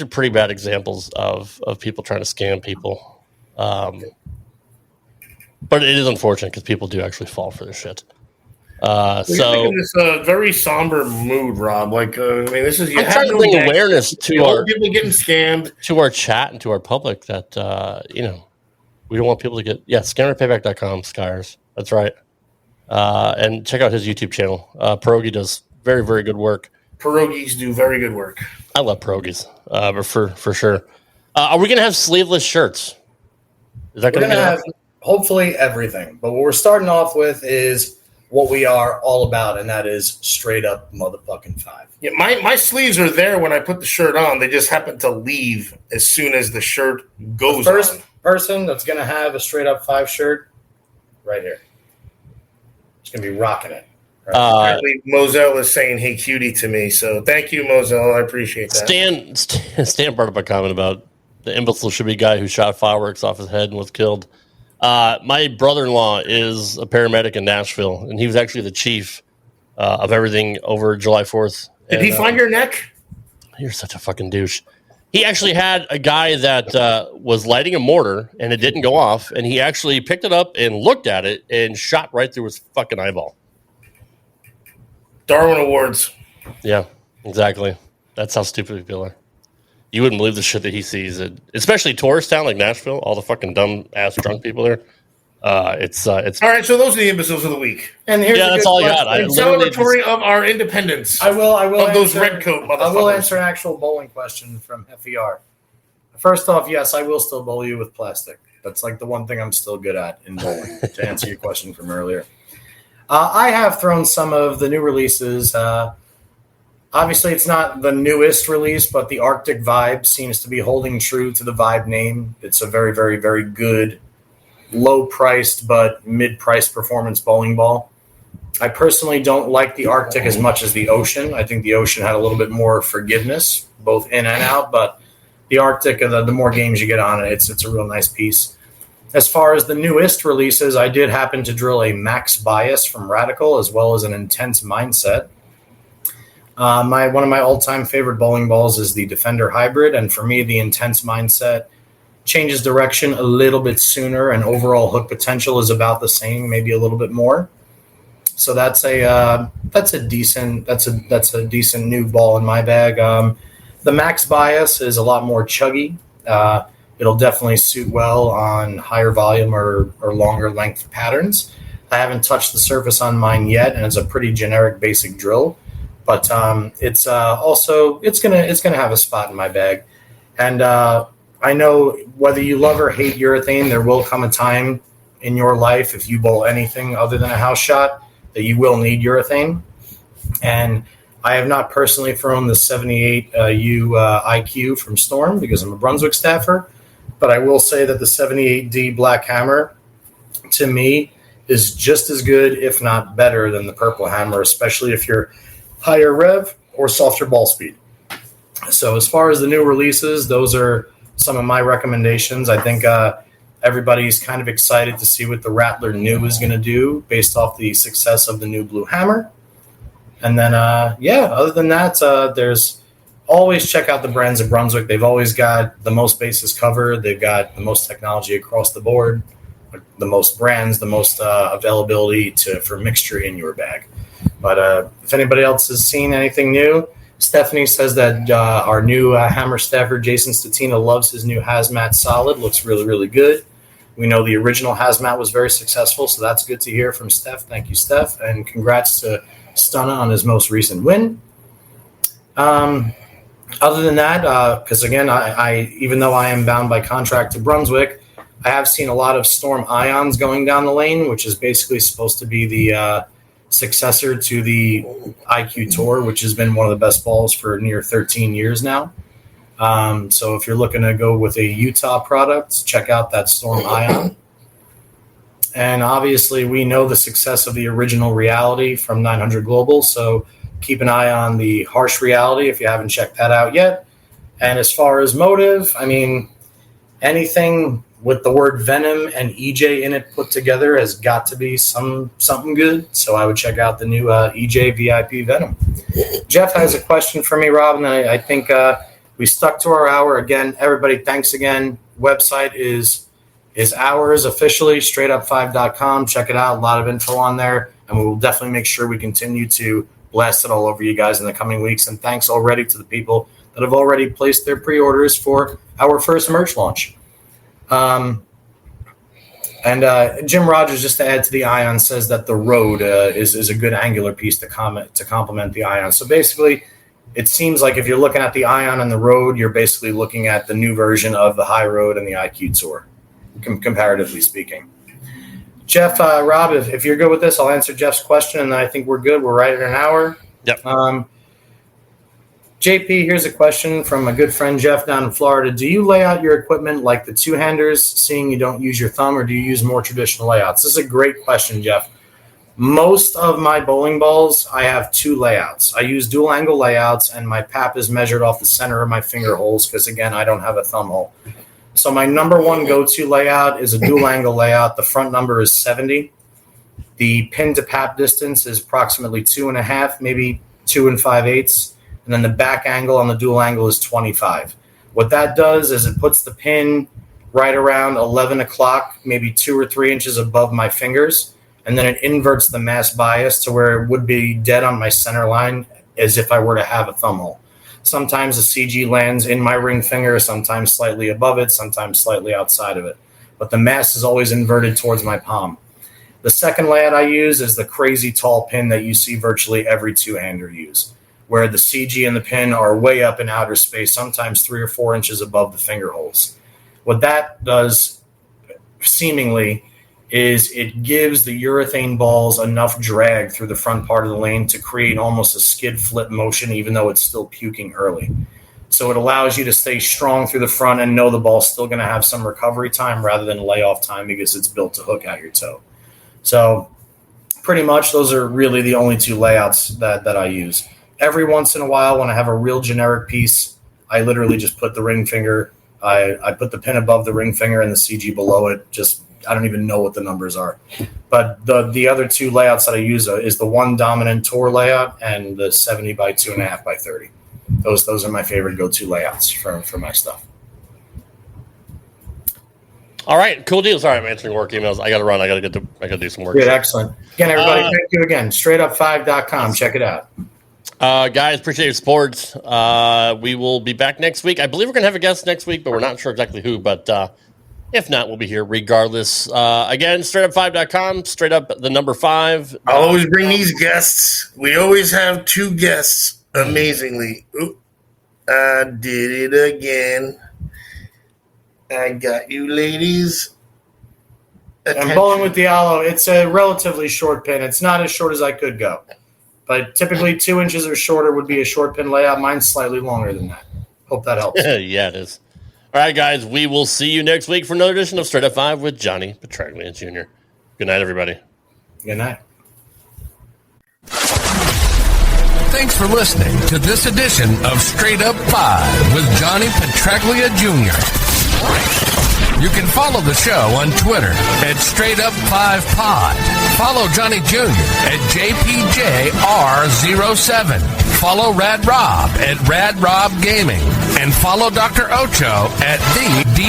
pretty bad examples of people trying to scam people. But it is unfortunate because people do actually fall for this shit. So in this very somber mood, Rob. Like, I mean, this is. I'm trying to bring awareness to our people getting scammed, to our chat, and to our public that we don't want people to get. Yeah, scammerpayback.com, Skyers. That's right. And check out his YouTube channel. Pierogi does very, very good work. Pierogies do very good work. I love pierogies, but for sure. Are we gonna have sleeveless shirts? Is that gonna have? Hopefully everything. But what we're starting off with is what we are all about, and that is straight up motherfucking 5. Yeah, my sleeves are there when I put the shirt on. They just happen to leave as soon as the shirt goes the first on. Person that's going to have a straight up 5 shirt right here. It's going to be rocking it. Apparently Moselle is saying hey cutie to me, so thank you, Moselle. I appreciate that. Stan brought up a comment about the imbecile should be a guy who shot fireworks off his head and was killed. My brother-in-law is a paramedic in Nashville, and he was actually the chief of everything over July 4th. Did he find your neck? You're such a fucking douche. He actually had a guy that was lighting a mortar, and it didn't go off, and he actually picked it up and looked at it and shot right through his fucking eyeball. Darwin Awards. Yeah, exactly. That's how stupid people are. You wouldn't believe the shit that he sees, especially tourist town like Nashville. All the fucking dumb ass drunk people there. It's all right. So those are the imbeciles of the week. And here's that's all I got. Celebratory of our independence. I will of those redcoat motherfuckers. I will answer an actual bowling question from FER. First off, yes, I will still bowl you with plastic. That's like the one thing I'm still good at in bowling. To answer your question from earlier, I have thrown some of the new releases. Obviously, it's not the newest release, but the Arctic Vibe seems to be holding true to the Vibe name. It's a very, very, very good, low-priced but mid-priced performance bowling ball. I personally don't like the Arctic as much as the Ocean. I think the Ocean had a little bit more forgiveness, both in and out, but the Arctic, the more games you get on it, it's a real nice piece. As far as the newest releases, I did happen to drill a Max Bias from Radical as well as an Intense Mindset. One of my all-time favorite bowling balls is the Defender Hybrid, and for me, the Intense Mindset changes direction a little bit sooner, and overall hook potential is about the same, maybe a little bit more. So that's a decent new ball in my bag. The Max Bias is a lot more chuggy. It'll definitely suit well on higher volume or longer length patterns. I haven't touched the surface on mine yet, and it's a pretty generic basic drill. But it's gonna have a spot in my bag, and I know whether you love or hate urethane, there will come a time in your life if you bowl anything other than a house shot that you will need urethane. And I have not personally thrown the 78U IQ from Storm because I'm a Brunswick staffer, but I will say that the 78D Black Hammer to me is just as good, if not better, than the Purple Hammer, especially if you're higher rev or softer ball speed. So as far as the new releases, those are some of my recommendations. I think everybody's kind of excited to see what the Rattler New is going to do based off the success of the new Blue Hammer. And then, other than that, there's always check out the brands of Brunswick. They've always got the most bases covered. They've got the most technology across the board, the most brands, the most availability for mixture in your bag. But if anybody else has seen anything new, Stephanie says that our new hammer staffer, Jason Statina, loves his new Hazmat Solid. Looks really, really good. We know the original Hazmat was very successful, so that's good to hear from Steph. Thank you, Steph. And congrats to Stunna on his most recent win. Other than that, because again, I even though I am bound by contract to Brunswick, I have seen a lot of Storm Ions going down the lane, which is basically supposed to be the successor to the IQ Tour, which has been one of the best balls for near 13 years now. So if you're looking to go with a Utah product, check out that Storm Ion. And obviously, we know the success of the original Reality from 900 Global, so keep an eye on the Harsh Reality if you haven't checked that out yet. And as far as motive, I mean, anything with the word Venom and EJ in it put together has got to be something good. So I would check out the new EJ VIP Venom. Jeff has a question for me, Rob, and I think we stuck to our hour. Again, everybody, thanks again. Website is ours officially, straightup5.com. Check it out. A lot of info on there, and we will definitely make sure we continue to blast it all over you guys in the coming weeks. And thanks already to the people that have already placed their pre-orders for our first merch launch. And Jim Rogers, just to add to the Ion, says that the Road is a good angular piece to complement the Ion. So basically, it seems like if you're looking at the Ion and the Road, you're basically looking at the new version of the High Road and the IQ Tour, comparatively speaking. Jeff, Rob, if you're good with this, I'll answer Jeff's question, and I think we're good. We're right at an hour. Yep. JP, here's a question from a good friend, Jeff, down in Florida. Do you lay out your equipment like the two-handers, seeing you don't use your thumb, or do you use more traditional layouts? This is a great question, Jeff. Most of my bowling balls, I have two layouts. I use dual-angle layouts, and my pap is measured off the center of my finger holes because, again, I don't have a thumb hole. So my number one go-to layout is a dual-angle layout. The front number is 70. The pin-to-pap distance is approximately 2.5, maybe 2 5/8. And then the back angle on the dual angle is 25. What that does is it puts the pin right around 11 o'clock, maybe 2 or 3 inches above my fingers, and then it inverts the mass bias to where it would be dead on my center line as if I were to have a thumb hole. Sometimes the CG lands in my ring finger, sometimes slightly above it, sometimes slightly outside of it. But the mass is always inverted towards my palm. The second layout I use is the crazy tall pin that you see virtually every two-hander use, where the CG and the pin are way up in outer space, sometimes 3 or 4 inches above the finger holes. What that does, seemingly, is it gives the urethane balls enough drag through the front part of the lane to create almost a skid flip motion, even though it's still puking early. So it allows you to stay strong through the front and know the ball's still going to have some recovery time rather than layoff time because it's built to hook out your toe. So pretty much those are really the only two layouts that I use. Every once in a while, when I have a real generic piece, I literally just put the ring finger. I put the pin above the ring finger and the CG below it. Just I don't even know what the numbers are. But the other two layouts that I use is the one dominant tour layout and the 70 by 2.5 by 30. Those are my favorite go-to layouts for my stuff. All right, cool deal. Sorry, I'm answering work emails. I got to run. I got to do some work. Good, excellent. Again, everybody, thank you again. Straightup5.com. Check it out. Guys, appreciate your support. We will be back next week. I believe we're going to have a guest next week, but we're not sure exactly who. But if not, we'll be here regardless. Again, straightup5.com, straight up the number 5. I'll always bring these guests. We always have 2 guests, amazingly. Oop, I did it again. I got you ladies. I'm bowling with Diallo. It's a relatively short pin. It's not as short as I could go. But typically 2 inches or shorter would be a short pin layout. Mine's slightly longer than that. Hope that helps. Yeah, it is. All right, guys, we will see you next week for another edition of Straight Up 5 with Johnny Petraglia Jr. Good night, everybody. Good night. Thanks for listening to this edition of Straight Up 5 with Johnny Petraglia Jr. You can follow the show on Twitter at Straight Up 5 Pod. Follow Johnny Jr. at JPJR07. Follow Rad Rob at Rad Rob Gaming. And follow Dr. Ocho at the Dr.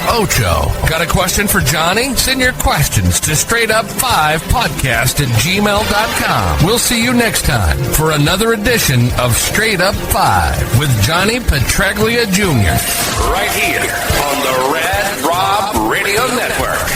Ocho. Got a question for Johnny? Send your questions to straightup5podcast@gmail.com. We'll see you next time for another edition of Straight Up 5 with Johnny Petraglia Jr. Right here on the Rad Rob Radio Network.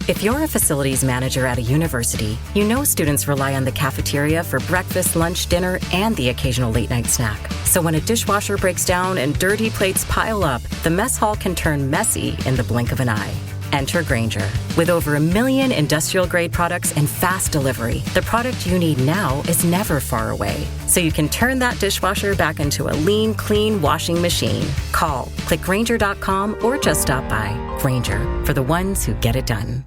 If you're a facilities manager at a university, you know students rely on the cafeteria for breakfast, lunch, dinner, and the occasional late-night snack. So when a dishwasher breaks down and dirty plates pile up, the mess hall can turn messy in the blink of an eye. Enter Grainger. With over 1 million industrial-grade products and fast delivery, the product you need now is never far away. So you can turn that dishwasher back into a lean, clean washing machine. Call, click Grainger.com, or just stop by. Grainger, for the ones who get it done.